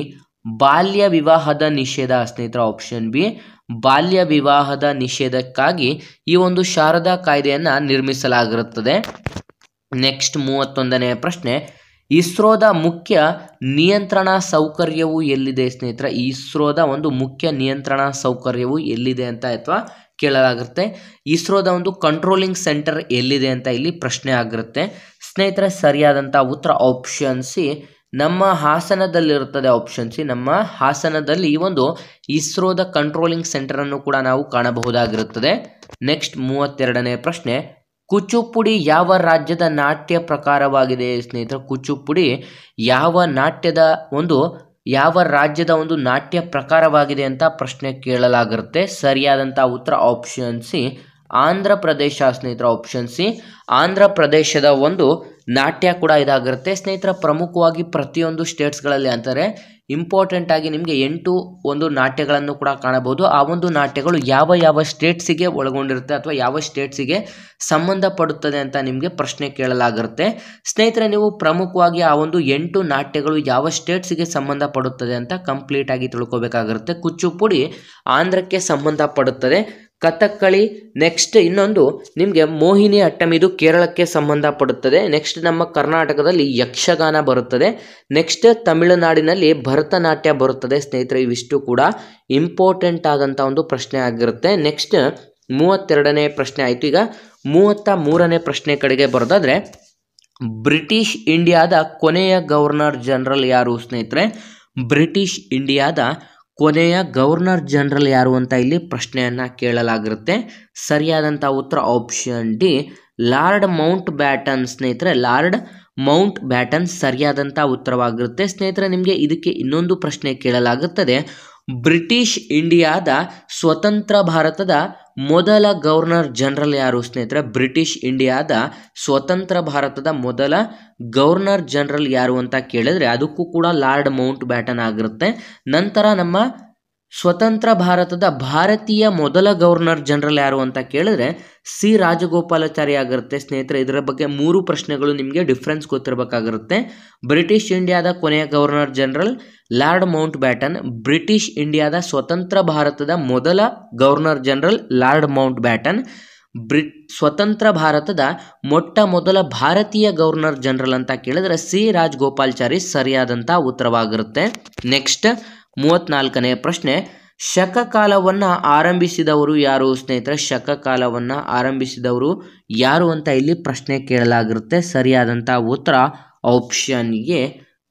ಬಾಲ್ಯ ವಿವಾಹದ ನಿಷೇಧ ಸ್ನೇಹಿತರ. ಆಪ್ಷನ್ ಬಿ, ಬಾಲ್ಯ ವಿವಾಹದ ನಿಷೇಧಕ್ಕಾಗಿ ಈ ಒಂದು ಶಾರದಾ ಕಾಯ್ದೆಯನ್ನು ನಿರ್ಮಿಸಲಾಗಿರುತ್ತದೆ. ನೆಕ್ಸ್ಟ್ 31ನೇ ಪ್ರಶ್ನೆ, ಇಸ್ರೋದ ಮುಖ್ಯ ನಿಯಂತ್ರಣ ಸೌಕರ್ಯವು ಎಲ್ಲಿದೆ ಸ್ನೇಹಿತರೆ? ಇಸ್ರೋದ ಒಂದು ಮುಖ್ಯ ನಿಯಂತ್ರಣ ಸೌಕರ್ಯವು ಎಲ್ಲಿದೆ ಅಂತ ಅಥವಾ ಕೇಳಲಾಗಿರುತ್ತೆ. ಇಸ್ರೋದ ಒಂದು ಕಂಟ್ರೋಲಿಂಗ್ ಸೆಂಟರ್ ಎಲ್ಲಿದೆ ಅಂತ ಇಲ್ಲಿ ಪ್ರಶ್ನೆ ಆಗಿರುತ್ತೆ ಸ್ನೇಹಿತರೆ. ಸರಿಯಾದಂಥ ಉತ್ತರ ಆಪ್ಷನ್ ಸಿ, ನಮ್ಮ ಹಾಸನದಲ್ಲಿರುತ್ತದೆ. ಆಪ್ಷನ್ ಸಿ, ನಮ್ಮ ಹಾಸನದಲ್ಲಿ ಈ ಒಂದು ಇಸ್ರೋದ ಕಂಟ್ರೋಲಿಂಗ್ ಸೆಂಟರನ್ನು ಕೂಡ ನಾವು ಕಾಣಬಹುದಾಗಿರುತ್ತದೆ. ನೆಕ್ಸ್ಟ್ 32ನೇ ಪ್ರಶ್ನೆ, ಕುಚುಪುಡಿ ಯಾವ ರಾಜ್ಯದ ನಾಟ್ಯ ಪ್ರಕಾರವಾಗಿದೆ ಸ್ನೇಹಿತರೆ? ಕುಚುಪುಡಿ ಯಾವ ರಾಜ್ಯದ ಒಂದು ನಾಟ್ಯ ಪ್ರಕಾರವಾಗಿದೆ ಅಂತ ಪ್ರಶ್ನೆ ಕೇಳಲಾಗಿರುತ್ತೆ. ಸರಿಯಾದಂಥ ಉತ್ತರ ಆಪ್ಷನ್ ಸಿ, ಆಂಧ್ರ ಪ್ರದೇಶ ಸ್ನೇಹಿತರ. ಆಪ್ಷನ್ ಸಿ, ಆಂಧ್ರ ಪ್ರದೇಶದ ಒಂದು ನಾಟ್ಯ ಕೂಡ ಇದಾಗಿರುತ್ತೆ ಸ್ನೇಹಿತರ. ಪ್ರಮುಖವಾಗಿ ಪ್ರತಿಯೊಂದು ಸ್ಟೇಟ್ಸ್ಗಳಲ್ಲಿ ಅಂತಾರೆ ಇಂಪಾರ್ಟೆಂಟ್ ಆಗಿ ನಿಮಗೆ 8 ಒಂದು ನಾಟ್ಯಗಳನ್ನು ಕೂಡ ಕಾಣಬಹುದು. ಆ ಒಂದು ನಾಟ್ಯಗಳು ಯಾವ ಸ್ಟೇಟ್ಸಿಗೆ ಒಳಗೊಂಡಿರುತ್ತೆ ಅಥವಾ ಯಾವ ಸ್ಟೇಟ್ಸಿಗೆ ಸಂಬಂಧಪಡುತ್ತದೆ ಅಂತ ನಿಮಗೆ ಪ್ರಶ್ನೆ ಕೇಳಲಾಗಿರುತ್ತೆ ಸ್ನೇಹಿತರೆ. ನೀವು ಪ್ರಮುಖವಾಗಿ ಆ ಒಂದು 8 ನಾಟ್ಯಗಳು ಯಾವ ಸ್ಟೇಟ್ಸಿಗೆ ಸಂಬಂಧಪಡುತ್ತದೆ ಅಂತ ಕಂಪ್ಲೀಟ್ ಆಗಿ ತಿಳ್ಕೊಬೇಕಾಗಿರುತ್ತೆ. ಕುಚುಪುಡಿ ಆಂಧ್ರಕ್ಕೆ ಸಂಬಂಧಪಡುತ್ತದೆ. ಕಥಕ್ಕಳಿ, ನೆಕ್ಸ್ಟ್ ಇನ್ನೊಂದು ನಿಮಗೆ ಮೋಹಿನಿ ಅಟ್ಟಂ, ಇದು ಕೇರಳಕ್ಕೆ ಸಂಬಂಧಪಡುತ್ತದೆ. ನೆಕ್ಸ್ಟ್ ನಮ್ಮ ಕರ್ನಾಟಕದಲ್ಲಿ ಯಕ್ಷಗಾನ ಬರುತ್ತದೆ. ನೆಕ್ಸ್ಟ್ ತಮಿಳುನಾಡಿನಲ್ಲಿ ಭರತನಾಟ್ಯ ಬರುತ್ತದೆ ಸ್ನೇಹಿತರೆ. ಇವಿಷ್ಟು ಕೂಡ ಇಂಪಾರ್ಟೆಂಟ್ ಆದಂಥ ಒಂದು ಪ್ರಶ್ನೆ ಆಗಿರುತ್ತೆ. ನೆಕ್ಸ್ಟ್ 32ನೇ ಪ್ರಶ್ನೆ ಆಯಿತು. ಈಗ 33ನೇ ಪ್ರಶ್ನೆ ಕಡೆಗೆ ಬರೋದಾದ್ರೆ, ಬ್ರಿಟಿಷ್ ಇಂಡಿಯಾದ ಕೊನೆಯ ಗವರ್ನರ್ ಜನರಲ್ ಯಾರು ಸ್ನೇಹಿತರೆ? ಬ್ರಿಟಿಷ್ ಇಂಡಿಯಾದ ಕೊನೆಯ ಗವರ್ನರ್ ಜನರಲ್ ಯಾರು ಅಂತ ಇಲ್ಲಿ ಪ್ರಶ್ನೆಯನ್ನ ಕೇಳಲಾಗಿರುತ್ತೆ. ಸರಿಯಾದಂಥ ಉತ್ತರ option D, lord Mount baton ಸ್ನೇಹಿತರೆ. ಲಾರ್ಡ್ ಮೌಂಟ್ ಬ್ಯಾಟನ್ ಸರಿಯಾದಂಥ ಉತ್ತರವಾಗಿರುತ್ತೆ ಸ್ನೇಹಿತರೆ. ನಿಮಗೆ ಇದಕ್ಕೆ ಇನ್ನೊಂದು ಪ್ರಶ್ನೆ ಕೇಳಲಾಗುತ್ತದೆ, ಬ್ರಿಟಿಷ್ ಇಂಡಿಯಾದ ಸ್ವತಂತ್ರ ಭಾರತದ ಮೊದಲ ಗವರ್ನರ್ ಜನರಲ್ ಯಾರು ಸ್ನೇಹಿತರೆ? ಬ್ರಿಟಿಷ್ ಇಂಡಿಯಾದ ಸ್ವತಂತ್ರ ಭಾರತದ ಮೊದಲ ಗವರ್ನರ್ ಜನರಲ್ ಯಾರು ಅಂತ ಕೇಳಿದ್ರೆ ಅದಕ್ಕೂ ಕೂಡ ಲಾರ್ಡ್ ಮೌಂಟ್ ಬ್ಯಾಟನ್ ಆಗಿರುತ್ತೆ. ನಂತರ ನಮ್ಮ ಸ್ವತಂತ್ರ ಭಾರತದ ಭಾರತೀಯ ಮೊದಲ ಗವರ್ನರ್ ಜನರಲ್ ಯಾರು ಅಂತ ಕೇಳಿದ್ರೆ ಸಿ ರಾಜಗೋಪಾಲಾಚಾರಿ ಆಗಿರುತ್ತೆ ಸ್ನೇಹಿತರೆ. ಇದರ ಬಗ್ಗೆ 3 ಪ್ರಶ್ನೆಗಳು ನಿಮಗೆ ಡಿಫ್ರೆನ್ಸ್ ಗೊತ್ತಿರಬೇಕಾಗಿರುತ್ತೆ. ಬ್ರಿಟಿಷ್ ಇಂಡಿಯಾದ ಕೊನೆಯ governor general lord Mount baton, British ಇಂಡಿಯಾದ ಸ್ವತಂತ್ರ ಭಾರತದ ಮೊದಲ governor general lord Mount baton, ಸ್ವತಂತ್ರ ಭಾರತದ ಮೊಟ್ಟ ಮೊದಲ ಭಾರತೀಯ ಗವರ್ನರ್ ಜನರಲ್ ಅಂತ ಕೇಳಿದ್ರೆ ಸಿ ರಾಜಗೋಪಾಲಾಚಾರಿ ಸರಿಯಾದಂಥ ಉತ್ತರವಾಗಿರುತ್ತೆ. ನೆಕ್ಸ್ಟ್ 34ನೇ ಪ್ರಶ್ನೆ, ಶಕಕಾಲವನ್ನು ಆರಂಭಿಸಿದವರು ಯಾರು ಸ್ನೇಹಿತರೆ? ಶಕಕಾಲವನ್ನು ಆರಂಭಿಸಿದವರು ಯಾರು ಅಂತ ಇಲ್ಲಿ ಪ್ರಶ್ನೆ ಕೇಳಲಾಗಿರುತ್ತೆ. ಸರಿಯಾದಂಥ ಉತ್ತರ ಆಪ್ಷನ್ ಎ,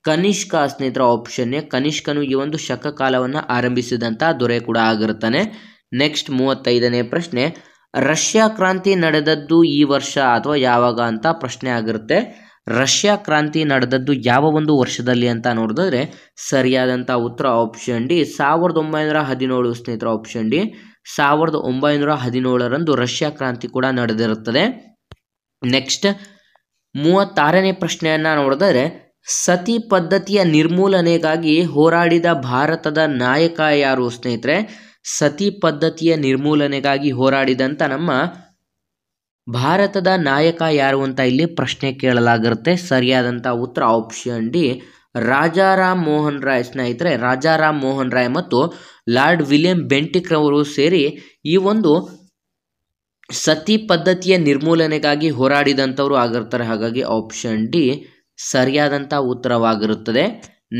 ಕನಿಷ್ಕ ಸ್ನೇಹಿತರ. ಆಪ್ಷನ್ ಎ, ಕನಿಷ್ಕನು ಈ ಒಂದು ಶಕಕಾಲವನ್ನು ಆರಂಭಿಸಿದಂಥ ದೊರೆ ಕೂಡ ಆಗಿರುತ್ತಾನೆ. ನೆಕ್ಸ್ಟ್ 35ನೇ ಪ್ರಶ್ನೆ, ರಷ್ಯಾ ಕ್ರಾಂತಿ ನಡೆದದ್ದು ಈ ವರ್ಷ ಅಥವಾ ಯಾವಾಗ ಅಂತ ಪ್ರಶ್ನೆ ಆಗಿರುತ್ತೆ. ರಷ್ಯಾ ಕ್ರಾಂತಿ ನಡೆದದ್ದು ಯಾವ ಒಂದು ವರ್ಷದಲ್ಲಿ ಅಂತ ನೋಡಿದ್ರೆ ಸರಿಯಾದಂಥ ಉತ್ತರ ಆಪ್ಷನ್ ಡಿ, 1917 ಸ್ನೇಹಿತರ. ಆಪ್ಷನ್ ಡಿ, 1917ರಂದು ರಷ್ಯಾ ಕ್ರಾಂತಿ ಕೂಡ ನಡೆದಿರುತ್ತದೆ. ನೆಕ್ಸ್ಟ್ 36ನೇ ಪ್ರಶ್ನೆಯನ್ನ ನೋಡಿದ್ರೆ, ಸತಿ ಪದ್ಧತಿಯ ನಿರ್ಮೂಲನೆಗಾಗಿ ಹೋರಾಡಿದ ಭಾರತದ ನಾಯಕ ಯಾರು ಸ್ನೇಹಿತರೆ? ಸತಿ ಪದ್ಧತಿಯ ನಿರ್ಮೂಲನೆಗಾಗಿ ಹೋರಾಡಿದಂಥ ನಮ್ಮ ಭಾರತದ ನಾಯಕ ಯಾರು ಅಂತ ಇಲ್ಲಿ ಪ್ರಶ್ನೆ ಕೇಳಲಾಗಿರುತ್ತೆ. ಸರಿಯಾದಂಥ ಉತ್ತರ ಆಪ್ಷನ್ ಡಿ, ರಾಜಾರಾಮ್ ಮೋಹನ್ ರಾಯ್ ಸ್ನೇಹಿತರೆ. ರಾಜಾರಾಮ್ ಮೋಹನ್ ರಾಯ್ ಮತ್ತು ಲಾರ್ಡ್ ವಿಲಿಯಂ ಬೆಂಟಿಕ್ ರವರು ಸೇರಿ ಈ ಒಂದು ಸತಿ ಪದ್ಧತಿಯ ನಿರ್ಮೂಲನೆಗಾಗಿ ಹೋರಾಡಿದಂಥವ್ರು ಆಗಿರ್ತಾರೆ. ಹಾಗಾಗಿ ಆಪ್ಷನ್ ಡಿ ಸರಿಯಾದಂಥ ಉತ್ತರವಾಗಿರುತ್ತದೆ.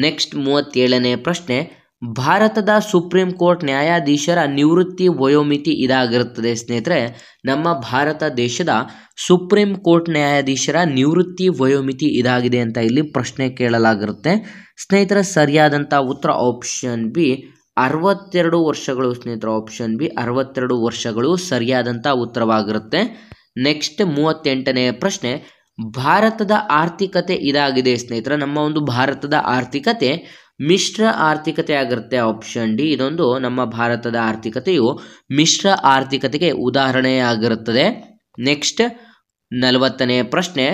ನೆಕ್ಸ್ಟ್ 37ನೇ ಪ್ರಶ್ನೆ, ಭಾರತದ ಸುಪ್ರೀಂ ಕೋರ್ಟ್ ನ್ಯಾಯಾಧೀಶರ ನಿವೃತ್ತಿ ವಯೋಮಿತಿ ಇದಾಗಿರುತ್ತದೆ ಸ್ನೇಹಿತರೆ. ನಮ್ಮ ಭಾರತ ದೇಶದ ಸುಪ್ರೀಂ ಕೋರ್ಟ್ ನ್ಯಾಯಾಧೀಶರ ನಿವೃತ್ತಿ ವಯೋಮಿತಿ ಇದಾಗಿದೆ ಅಂತ ಇಲ್ಲಿ ಪ್ರಶ್ನೆ ಕೇಳಲಾಗಿರುತ್ತೆ ಸ್ನೇಹಿತರೆ. ಸರಿಯಾದಂಥ ಉತ್ತರ ಆಪ್ಷನ್ ಬಿ, 62 ವರ್ಷಗಳು ಸ್ನೇಹಿತರೆ. ಆಪ್ಷನ್ ಬಿ 62 ವರ್ಷಗಳು ಸರಿಯಾದಂಥ ಉತ್ತರವಾಗಿರುತ್ತೆ. ನೆಕ್ಸ್ಟ್ 38ನೇ ಪ್ರಶ್ನೆ, ಭಾರತದ ಆರ್ಥಿಕತೆ ಇದಾಗಿದೆ ಸ್ನೇಹಿತರೆ. ನಮ್ಮ ಒಂದು ಭಾರತದ ಆರ್ಥಿಕತೆ ಮಿಶ್ರ ಆರ್ಥಿಕತೆ ಆಗಿರುತ್ತೆ. ಆಪ್ಷನ್ ಡಿ, ಇದೊಂದು ನಮ್ಮ ಭಾರತದ ಆರ್ಥಿಕತೆಯು ಮಿಶ್ರ ಆರ್ಥಿಕತೆಗೆ ಉದಾಹರಣೆಯಾಗಿರುತ್ತದೆ. ನೆಕ್ಸ್ಟ್ 40ನೇ ಪ್ರಶ್ನೆ,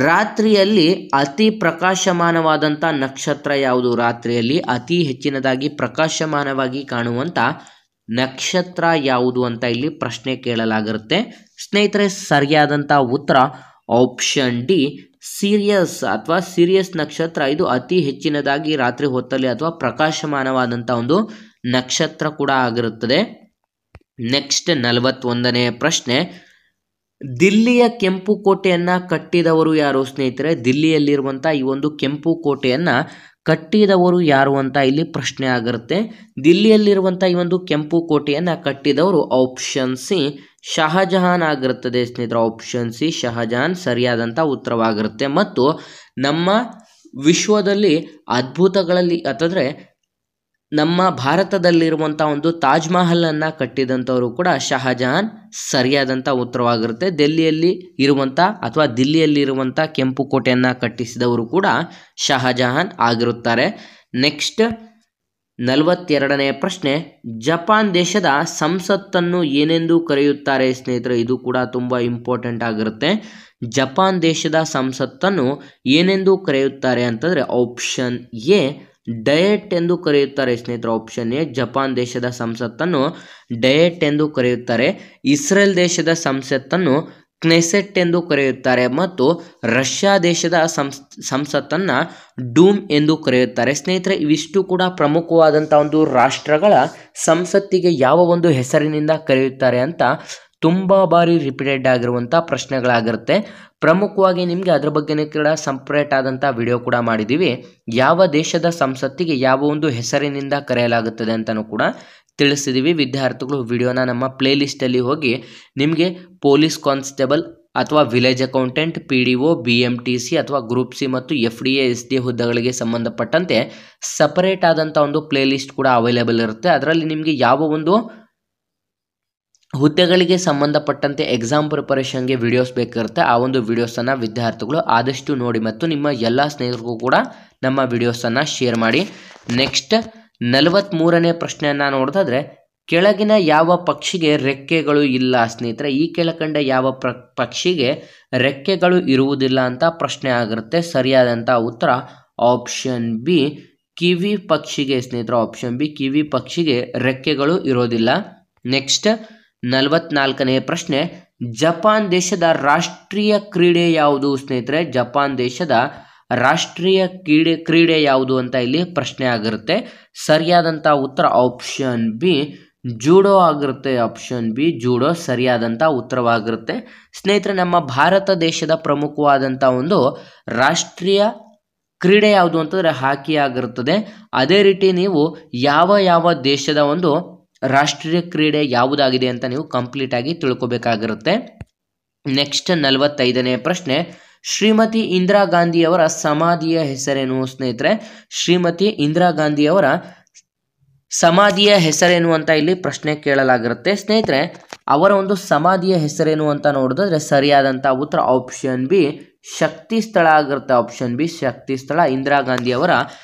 ರಾತ್ರಿಯಲ್ಲಿ ಅತಿ ಪ್ರಕಾಶಮಾನವಾದಂಥ ನಕ್ಷತ್ರ ಯಾವುದು? ರಾತ್ರಿಯಲ್ಲಿ ಅತಿ ಹೆಚ್ಚಿನದಾಗಿ ಪ್ರಕಾಶಮಾನವಾಗಿ ಕಾಣುವಂಥ ನಕ್ಷತ್ರ ಯಾವುದು ಅಂತ ಇಲ್ಲಿ ಪ್ರಶ್ನೆ ಕೇಳಲಾಗಿರುತ್ತೆ. ಸ್ನೇಹಿತರೆ, ಸರಿಯಾದಂಥ ಉತ್ತರ ಆಪ್ಷನ್ ಡಿ, ಸಿರಿಯಸ್ ಅಥವಾ ಸಿರಿಯಸ್ ನಕ್ಷತ್ರ. ಇದು ಅತಿ ಹೆಚ್ಚಿನದಾಗಿ ರಾತ್ರಿ ಹೊತ್ತಲ್ಲಿ ಅಥವಾ ಪ್ರಕಾಶಮಾನವಾದಂಥ ಒಂದು ನಕ್ಷತ್ರ ಕೂಡ ಆಗಿರುತ್ತದೆ. ನೆಕ್ಸ್ಟ್ 41ನೇ ಪ್ರಶ್ನೆ, ದಿಲ್ಲಿಯ ಕೆಂಪು ಕೋಟೆಯನ್ನು ಕಟ್ಟಿದವರು ಯಾರು ಸ್ನೇಹಿತರೆ? ದಿಲ್ಲಿಯಲ್ಲಿರುವಂಥ ಈ ಒಂದು ಕೆಂಪು ಕೋಟೆಯನ್ನು ಕಟ್ಟಿದವರು ಯಾರು ಅಂತ ಇಲ್ಲಿ ಪ್ರಶ್ನೆ ಆಗಿರುತ್ತೆ. ದಿಲ್ಲಿಯಲ್ಲಿರುವಂಥ ಈ ಒಂದು ಕೆಂಪು ಕೋಟೆಯನ್ನು ಕಟ್ಟಿದವರು ಆಪ್ಷನ್ ಸಿ ಶಹಜಹಾನ್ ಆಗಿರುತ್ತದೆ ಸ್ನೇಹಿತರೆ. ಆಪ್ಷನ್ ಸಿ ಶಹಜಹಾನ್ ಸರಿಯಾದಂಥ ಉತ್ತರವಾಗಿರುತ್ತೆ. ಮತ್ತು ನಮ್ಮ ವಿಶ್ವದಲ್ಲಿ ಅದ್ಭುತಗಳಲ್ಲಿ ಅಥವಾ ನಮ್ಮ ಭಾರತದಲ್ಲಿರುವಂಥ ಒಂದು ತಾಜ್ ಮಹಲನ್ನು ಕಟ್ಟಿದಂಥವರು ಕೂಡ ಶಹಜಹಾನ್ ಸರಿಯಾದಂಥ ಉತ್ತರವಾಗಿರುತ್ತೆ. ದೆಹಲಿಯಲ್ಲಿ ಇರುವಂಥ ಅಥವಾ ದಿಲ್ಲಿಯಲ್ಲಿರುವಂಥ ಕೆಂಪು ಕೋಟೆಯನ್ನು ಕಟ್ಟಿಸಿದವರು ಕೂಡ ಶಹಜಹಾನ್ ಆಗಿರುತ್ತಾರೆ. ನೆಕ್ಸ್ಟ್ 42ನೇ ಪ್ರಶ್ನೆ, ಜಪಾನ್ ದೇಶದ ಸಂಸತ್ತನ್ನು ಏನೆಂದು ಕರೆಯುತ್ತಾರೆ ಸ್ನೇಹಿತರೆ? ಇದು ಕೂಡ ತುಂಬ ಇಂಪಾರ್ಟೆಂಟ್ ಆಗಿರುತ್ತೆ. ಜಪಾನ್ ದೇಶದ ಸಂಸತ್ತನ್ನು ಏನೆಂದು ಕರೆಯುತ್ತಾರೆ ಅಂತಂದರೆ ಆಪ್ಷನ್ ಎ ಡಯಟ್ ಎಂದು ಕರೆಯುತ್ತಾರೆ ಸ್ನೇಹಿತರೆ. ಆಪ್ಷನ್ ಎ ಜಪಾನ್ ದೇಶದ ಸಂಸತ್ತನ್ನು ಡಯಟ್ ಎಂದು ಕರೆಯುತ್ತಾರೆ. ಇಸ್ರೇಲ್ ದೇಶದ ಸಂಸತ್ತನ್ನು ಕ್ನೆಸೆಟ್ ಎಂದು ಕರೆಯುತ್ತಾರೆ. ಮತ್ತು ರಷ್ಯಾ ದೇಶದ ಸಂಸತ್ತನ್ನು ಡೂಮ್ ಎಂದು ಕರೆಯುತ್ತಾರೆ. ಸ್ನೇಹಿತರೆ, ಇವಿಷ್ಟು ಕೂಡ ಪ್ರಮುಖವಾದಂಥ ಒಂದು ರಾಷ್ಟ್ರಗಳ ಸಂಸತ್ತಿಗೆ ಯಾವ ಒಂದು ಹೆಸರಿನಿಂದ ಕರೆಯುತ್ತಾರೆ ಅಂತ ತುಂಬ ಬಾರಿ ರಿಪೀಟೆಡ್ ಆಗಿರುವಂಥ ಪ್ರಶ್ನೆಗಳಾಗಿರುತ್ತೆ. ಪ್ರಮುಖವಾಗಿ ನಿಮಗೆ ಅದ್ರ ಬಗ್ಗೆನೇ ಕೂಡ ಸಪ್ರೇಟ್ ಆದಂಥ ವಿಡಿಯೋ ಕೂಡ ಮಾಡಿದ್ದೀವಿ. ಯಾವ ದೇಶದ ಸಂಸತ್ತಿಗೆ ಯಾವ ಒಂದು ಹೆಸರಿನಿಂದ ಕರೆಯಲಾಗುತ್ತದೆ ಅಂತಲೂ ಕೂಡ ತಿಳಿಸಿದ್ದೀವಿ. ವಿದ್ಯಾರ್ಥಿಗಳು ವಿಡಿಯೋನ ನಮ್ಮ ಪ್ಲೇಲಿಸ್ಟಲ್ಲಿ ಹೋಗಿ ನಿಮಗೆ ಪೊಲೀಸ್ ಕಾನ್ಸ್ಟೇಬಲ್ ಅಥವಾ ವಿಲೇಜ್ ಅಕೌಂಟೆಂಟ್, PDO, BMTC ಅಥವಾ ಗ್ರೂಪ್ ಸಿ ಮತ್ತು FDA, SD ಹುದ್ದೆಗಳಿಗೆ ಸಂಬಂಧಪಟ್ಟಂತೆ ಸಪರೇಟ್ ಆದಂಥ ಒಂದು ಪ್ಲೇಲಿಸ್ಟ್ ಕೂಡ ಅವೈಲೇಬಲ್ ಇರುತ್ತೆ. ಅದರಲ್ಲಿ ನಿಮಗೆ ಯಾವ ಒಂದು ಹುದ್ದೆಗಳಿಗೆ ಸಂಬಂಧಪಟ್ಟಂತೆ ಎಕ್ಸಾಮ್ ಪ್ರಿಪರೇಷನ್ಗೆ ವಿಡಿಯೋಸ್ ಬೇಕಿರುತ್ತೆ ಆ ಒಂದು ವಿಡಿಯೋಸನ್ನು ವಿದ್ಯಾರ್ಥಿಗಳು ಆದಷ್ಟು ನೋಡಿ ಮತ್ತು ನಿಮ್ಮ ಎಲ್ಲ ಸ್ನೇಹಿತರಿಗೂ ಕೂಡ ನಮ್ಮ ವಿಡಿಯೋಸನ್ನು ಶೇರ್ ಮಾಡಿ. ನೆಕ್ಸ್ಟ್ 43ನೇ ಪ್ರಶ್ನೆಯನ್ನು ನೋಡೋದಾದರೆ, ಕೆಳಗಿನ ಯಾವ ಪಕ್ಷಿಗೆ ರೆಕ್ಕೆಗಳು ಇಲ್ಲ ಸ್ನೇಹಿತರೆ? ಈ ಕೆಳಕಂಡ ಯಾವ ಪಕ್ಷಿಗೆ ರೆಕ್ಕೆಗಳು ಇರುವುದಿಲ್ಲ ಅಂತ ಪ್ರಶ್ನೆ ಆಗಿರುತ್ತೆ. ಸರಿಯಾದಂಥ ಉತ್ತರ ಆಪ್ಷನ್ ಬಿ ಕಿವಿ ಪಕ್ಷಿಗೆ ಸ್ನೇಹಿತರೆ. ಆಪ್ಷನ್ ಬಿ ಕಿವಿ ಪಕ್ಷಿಗೆ ರೆಕ್ಕೆಗಳು ಇರೋದಿಲ್ಲ. ನೆಕ್ಸ್ಟ್ 44ನೇ ಪ್ರಶ್ನೆ, ಜಪಾನ್ ದೇಶದ ರಾಷ್ಟ್ರೀಯ ಕ್ರೀಡೆ ಯಾವುದು ಸ್ನೇಹಿತರೆ? ಜಪಾನ್ ದೇಶದ ರಾಷ್ಟ್ರೀಯ ಕ್ರೀಡೆ ಯಾವುದು ಅಂತ ಇಲ್ಲಿ ಪ್ರಶ್ನೆ ಆಗಿರುತ್ತೆ. ಸರಿಯಾದಂಥ ಉತ್ತರ ಆಪ್ಷನ್ ಬಿ ಜೂಡೋ ಆಗಿರುತ್ತೆ. ಆಪ್ಷನ್ ಬಿ ಜೂಡೋ ಸರಿಯಾದಂಥ ಉತ್ತರವಾಗಿರುತ್ತೆ. ಸ್ನೇಹಿತರೆ, ನಮ್ಮ ಭಾರತ ದೇಶದ ಪ್ರಮುಖವಾದಂಥ ಒಂದು ರಾಷ್ಟ್ರೀಯ ಕ್ರೀಡೆ ಯಾವುದು ಅಂತಂದರೆ ಹಾಕಿ ಆಗಿರುತ್ತದೆ. ಅದೇ ರೀತಿ ನೀವು ಯಾವ ದೇಶದ ಒಂದು ರಾಷ್ಟ್ರೀಯ ಕ್ರೀಡೆ ಯಾವುದಾಗಿದೆ ಅಂತ ನೀವು ಕಂಪ್ಲೀಟ್ ಆಗಿ ತಿಳ್ಕೊಬೇಕಾಗಿರುತ್ತೆ. ನೆಕ್ಸ್ಟ್ 45ನೇ ಪ್ರಶ್ನೆ, ಶ್ರೀಮತಿ ಇಂದಿರಾ ಗಾಂಧಿಯವರ ಸಮಾಧಿಯ ಹೆಸರೇನು ಸ್ನೇಹಿತರೆ? ಶ್ರೀಮತಿ ಇಂದಿರಾ ಗಾಂಧಿಯವರ ಸಮಾಧಿಯ ಹೆಸರೇನು ಅಂತ ಇಲ್ಲಿ ಪ್ರಶ್ನೆ ಕೇಳಲಾಗಿರುತ್ತೆ. ಸ್ನೇಹಿತರೆ, ಅವರ ಒಂದು ಸಮಾಧಿಯ ಹೆಸರೇನು ಅಂತ ನೋಡಿದ್ರೆ ಸರಿಯಾದಂಥ ಉತ್ತರ ಆಪ್ಷನ್ ಬಿ ಶಕ್ತಿ ಸ್ಥಳ ಆಗಿರುತ್ತೆ. ಆಪ್ಷನ್ ಬಿ ಶಕ್ತಿ ಸ್ಥಳ ಇಂದಿರಾ ಗಾಂಧಿಯವರ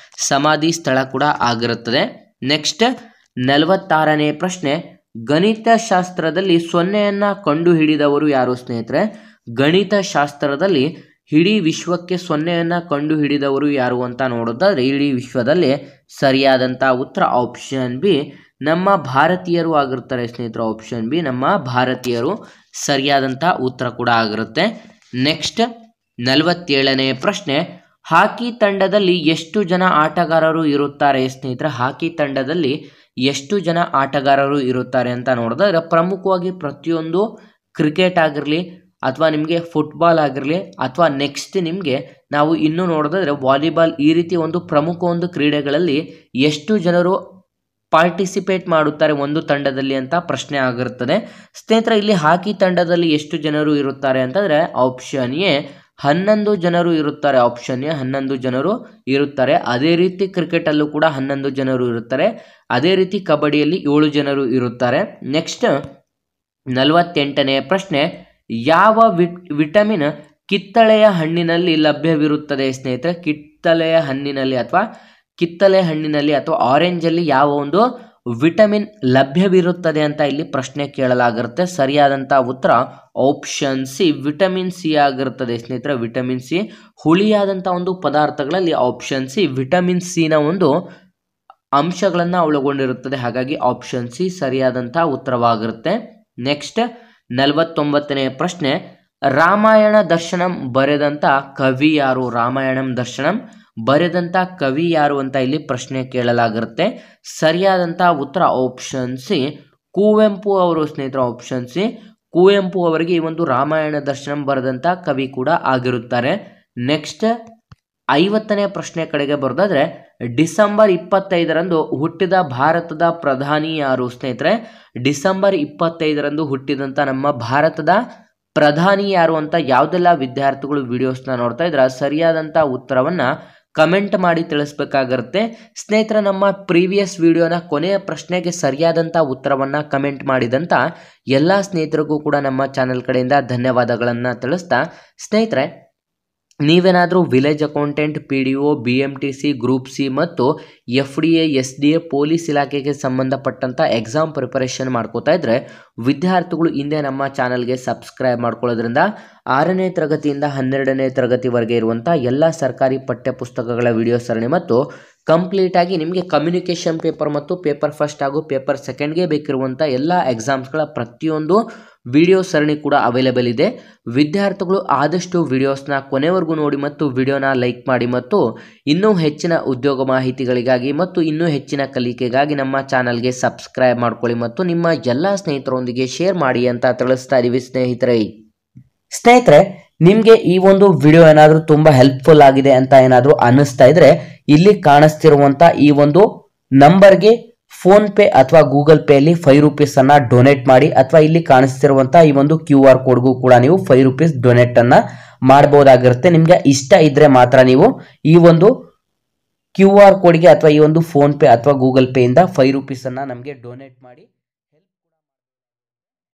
ಸಮಾಧಿ ಸ್ಥಳ ಕೂಡ ಆಗಿರುತ್ತದೆ. ನೆಕ್ಸ್ಟ್ 46ನೇ ಪ್ರಶ್ನೆ, ಗಣಿತಶಾಸ್ತ್ರದಲ್ಲಿ ಸೊನ್ನೆಯನ್ನು ಕಂಡುಹಿಡಿದವರು ಯಾರು ಸ್ನೇಹಿತರೆ? ಗಣಿತಶಾಸ್ತ್ರದಲ್ಲಿ ಇಡೀ ವಿಶ್ವಕ್ಕೆ ಸೊನ್ನೆಯನ್ನು ಕಂಡುಹಿಡಿದವರು ಯಾರು ಅಂತ ನೋಡೋದಾದ್ರೆ ಇಡೀ ವಿಶ್ವದಲ್ಲಿ ಸರಿಯಾದಂಥ ಉತ್ತರ ಆಪ್ಷನ್ ಬಿ ನಮ್ಮ ಭಾರತೀಯರು ಆಗಿರ್ತಾರೆ ಸ್ನೇಹಿತರು. ಆಪ್ಷನ್ ಬಿ ನಮ್ಮ ಭಾರತೀಯರು ಸರಿಯಾದಂಥ ಉತ್ತರ ಕೂಡ ಆಗಿರುತ್ತೆ. ನೆಕ್ಸ್ಟ್ 47ನೇ ಪ್ರಶ್ನೆ, ಹಾಕಿ ತಂಡದಲ್ಲಿ ಎಷ್ಟು ಜನ ಆಟಗಾರರು ಇರುತ್ತಾರೆ ಸ್ನೇಹಿತರೆ? ಹಾಕಿ ತಂಡದಲ್ಲಿ ಎಷ್ಟು ಜನ ಆಟಗಾರರು ಇರುತ್ತಾರೆ ಅಂತ ನೋಡಿದ್ರೆ ಪ್ರಮುಖವಾಗಿ ಪ್ರತಿಯೊಂದು ಕ್ರಿಕೆಟ್ ಆಗಿರಲಿ ಅಥವಾ ನಿಮಗೆ ಫುಟ್ಬಾಲ್ ಆಗಿರಲಿ ಅಥವಾ ನೆಕ್ಸ್ಟ್ ನಿಮಗೆ ನಾವು ಇನ್ನೂ ನೋಡೋದಾದರೆ ವಾಲಿಬಾಲ್, ಈ ರೀತಿ ಒಂದು ಪ್ರಮುಖ ಒಂದು ಕ್ರೀಡೆಗಳಲ್ಲಿ ಎಷ್ಟು ಜನರು ಪಾರ್ಟಿಸಿಪೇಟ್ ಮಾಡುತ್ತಾರೆ ಒಂದು ತಂಡದಲ್ಲಿ ಅಂತ ಪ್ರಶ್ನೆ ಆಗಿರುತ್ತದೆ. ಸ್ನೇಹಿತರೆ, ಇಲ್ಲಿ ಹಾಕಿ ತಂಡದಲ್ಲಿ ಎಷ್ಟು ಜನರು ಇರುತ್ತಾರೆ ಅಂತಂದರೆ ಆಪ್ಷನ್ ಎ 11 ಜನರು ಇರುತ್ತಾರೆ. ಆಪ್ಷನ್ ಎ 11 ಜನರು ಇರುತ್ತಾರೆ. ಅದೇ ರೀತಿ ಕ್ರಿಕೆಟ್ ಅಲ್ಲೂ ಕೂಡ 11 ಜನರು ಇರುತ್ತಾರೆ. ಅದೇ ರೀತಿ ಕಬಡ್ಡಿಯಲ್ಲಿ 7 ಜನರು ಇರುತ್ತಾರೆ. ನೆಕ್ಸ್ಟ್ 48ನೇ ಪ್ರಶ್ನೆ, ಯಾವ ವಿಟಮಿನ್ ಕಿತ್ತಳೆಯ ಹಣ್ಣಿನಲ್ಲಿ ಲಭ್ಯವಿರುತ್ತದೆ ಸ್ನೇಹಿತರೆ? ಕಿತ್ತಳೆ ಹಣ್ಣಿನಲ್ಲಿ ಅಥವಾ ಆರೆಂಜ್ ಅಲ್ಲಿ ಯಾವ ಒಂದು ವಿಟಮಿನ್ ಲಭ್ಯವಿರುತ್ತದೆ ಅಂತ ಇಲ್ಲಿ ಪ್ರಶ್ನೆ ಕೇಳಲಾಗಿರುತ್ತೆ. ಸರಿಯಾದಂತ ಉತ್ತರ ಆಪ್ಷನ್ ಸಿ, ವಿಟಮಿನ್ ಸಿ ಆಗಿರುತ್ತದೆ ಸ್ನೇಹಿತರೆ. ವಿಟಮಿನ್ ಸಿ ಹುಳಿಯಾದಂಥ ಒಂದು ಪದಾರ್ಥಗಳಲ್ಲಿ ಆಪ್ಷನ್ ಸಿ ವಿಟಮಿನ್ ಸಿ ನ ಒಂದು ಅಂಶಗಳನ್ನು ಒಳಗೊಂಡಿರುತ್ತದೆ. ಹಾಗಾಗಿ ಆಪ್ಷನ್ ಸಿ ಸರಿಯಾದಂಥ ಉತ್ತರವಾಗಿರುತ್ತೆ. ನೆಕ್ಸ್ಟ್ 49ನೇ ಪ್ರಶ್ನೆ, ರಾಮಾಯಣ ದರ್ಶನಂ ಬರೆದಂಥ ಕವಿ ಯಾರು? ರಾಮಾಯಣಂ ದರ್ಶನಂ ಬರೆದಂಥ ಕವಿ ಯಾರು ಅಂತ ಇಲ್ಲಿ ಪ್ರಶ್ನೆ ಕೇಳಲಾಗಿರುತ್ತೆ. ಸರಿಯಾದಂಥ ಉತ್ತರ ಆಪ್ಷನ್ ಸಿ ಕುವೆಂಪು ಅವರು ಸ್ನೇಹಿತರೆ. ಆಪ್ಷನ್ ಸಿ ಕುವೆಂಪು ಅವರಿಗೆ ಈ ಒಂದು ರಾಮಾಯಣ ದರ್ಶನಂ ಬರೆದಂಥ ಕವಿ ಕೂಡ ಆಗಿರುತ್ತಾರೆ. ನೆಕ್ಸ್ಟ್ 50ನೇ ಪ್ರಶ್ನೆ ಕಡೆಗೆ ಬರೋದಾದ್ರೆ, ಡಿಸೆಂಬರ್ 25ರಂದು ಹುಟ್ಟಿದ ಭಾರತದ ಪ್ರಧಾನಿ ಯಾರು ಸ್ನೇಹಿತರೆ? ಡಿಸೆಂಬರ್ 25ರಂದು ಹುಟ್ಟಿದಂಥ ನಮ್ಮ ಭಾರತದ ಪ್ರಧಾನಿ ಯಾರು ಅಂತ ಯಾವುದೆಲ್ಲ ವಿದ್ಯಾರ್ಥಿಗಳು ವಿಡಿಯೋಸ್ನ ನೋಡ್ತಾ ಇದ್ರ ಸರಿಯಾದಂಥ ಉತ್ತರವನ್ನ ಕಮೆಂಟ್ ಮಾಡಿ ತಿಳಿಸ್ಬೇಕಾಗಿರುತ್ತೆ ಸ್ನೇಹಿತರೆ. ನಮ್ಮ ಪ್ರೀವಿಯಸ್ ವಿಡಿಯೋನ ಕೊನೆಯ ಪ್ರಶ್ನೆಗೆ ಸರಿಯಾದಂಥ ಉತ್ತರವನ್ನು ಕಮೆಂಟ್ ಮಾಡಿದಂಥ ಎಲ್ಲ ಸ್ನೇಹಿತರಿಗೂ ಕೂಡ ನಮ್ಮ ಚಾನೆಲ್ ಕಡೆಯಿಂದ ಧನ್ಯವಾದಗಳನ್ನು ತಿಳಿಸ್ತಾ, ಸ್ನೇಹಿತರೆ ನೀವೇನಾದರೂ village accountant, PDO, BMTC, group C ಮತ್ತು FDA, SDA ಪೊಲೀಸ್ ಇಲಾಖೆಗೆ ಸಂಬಂಧಪಟ್ಟಂಥ ಎಕ್ಸಾಮ್ ಪ್ರಿಪರೇಷನ್ ಮಾಡ್ಕೋತಾ ಇದ್ರೆ ವಿದ್ಯಾರ್ಥಿಗಳು ಹಿಂದೆ ನಮ್ಮ ಚಾನಲ್ಗೆ ಸಬ್ಸ್ಕ್ರೈಬ್ ಮಾಡ್ಕೊಳ್ಳೋದ್ರಿಂದ 6ನೇ ತರಗತಿಯಿಂದ 12ನೇ ತರಗತಿವರೆಗೆ ಇರುವಂಥ ಎಲ್ಲ ಸರ್ಕಾರಿ ಪಠ್ಯಪುಸ್ತಕಗಳ ವಿಡಿಯೋ ಸರಣಿ ಮತ್ತು ಕಂಪ್ಲೀಟ್ ಆಗಿ ನಿಮಗೆ ಕಮ್ಯುನಿಕೇಷನ್ ಪೇಪರ್ ಮತ್ತು ಪೇಪರ್ ಫಸ್ಟ್ ಹಾಗೂ ಪೇಪರ್ ಸೆಕೆಂಡ್ಗೆ ಬೇಕಿರುವಂಥ ಎಲ್ಲ ಎಕ್ಸಾಮ್ಸ್ಗಳ ಪ್ರತಿಯೊಂದು ವಿಡಿಯೋ ಸರಣಿ ಕೂಡ ಅವೈಲೇಬಲ್ ಇದೆ. ವಿದ್ಯಾರ್ಥಿಗಳು ಆದಷ್ಟು ವಿಡಿಯೋಸ್ನ ಕೊನೆವರೆಗೂ ನೋಡಿ ಮತ್ತು ವಿಡಿಯೋನ ಲೈಕ್ ಮಾಡಿ ಮತ್ತು ಇನ್ನೂ ಹೆಚ್ಚಿನ ಉದ್ಯೋಗ ಮಾಹಿತಿಗಳಿಗಾಗಿ ಮತ್ತು ಇನ್ನೂ ಹೆಚ್ಚಿನ ಕಲಿಕೆಗಾಗಿ ನಮ್ಮ ಚಾನಲ್ಗೆ ಸಬ್ಸ್ಕ್ರೈಬ್ ಮಾಡ್ಕೊಳ್ಳಿ ಮತ್ತು ನಿಮ್ಮ ಎಲ್ಲ ಸ್ನೇಹಿತರೊಂದಿಗೆ ಶೇರ್ ಮಾಡಿ ಅಂತ ತಿಳಿಸ್ತಾ ಇದೀವಿ ಸ್ನೇಹಿತರೆ. ನಿಮಗೆ ಈ ಒಂದು ವಿಡಿಯೋ ಏನಾದರೂ ತುಂಬ ಹೆಲ್ಪ್ಫುಲ್ ಆಗಿದೆ ಅಂತ ಏನಾದರೂ ಅನ್ನಿಸ್ತಾ ಇದ್ರೆ ಇಲ್ಲಿ ಕಾಣಿಸ್ತಿರುವಂಥ ಈ ಒಂದು ನಂಬರ್ಗೆ ಫೋನ್ ಪೇ ಅಥವಾ ಗೂಗಲ್ ಪೇ ಅಲ್ಲಿ 5 ರೂಪೀಸ್ ಅನ್ನ ಡೊನೇಟ್ ಮಾಡಿ, ಅಥವಾ ಇಲ್ಲಿ ಕಾಣಿಸ್ತಿರುವಂತಹ ಈ ಒಂದು QR ಕೋಡ್ಗೂ ಕೂಡ ನೀವು 5 ರೂಪೀಸ್ ಡೊನೇಟ್ ಅನ್ನ ಮಾಡಬಹುದಾಗಿರುತ್ತೆ. ನಿಮ್ಗೆ ಇಷ್ಟ ಇದ್ರೆ ಮಾತ್ರ ನೀವು ಈ ಒಂದು QR ಕೋಡ್ಗೆ ಅಥವಾ ಈ ಒಂದು ಫೋನ್ ಪೇ ಅಥವಾ ಗೂಗಲ್ ಪೇ ಇಂದ 5 ರೂಪೀಸ್ ಅನ್ನ ನಮಗೆ ಡೊನೇಟ್ ಮಾಡಿ.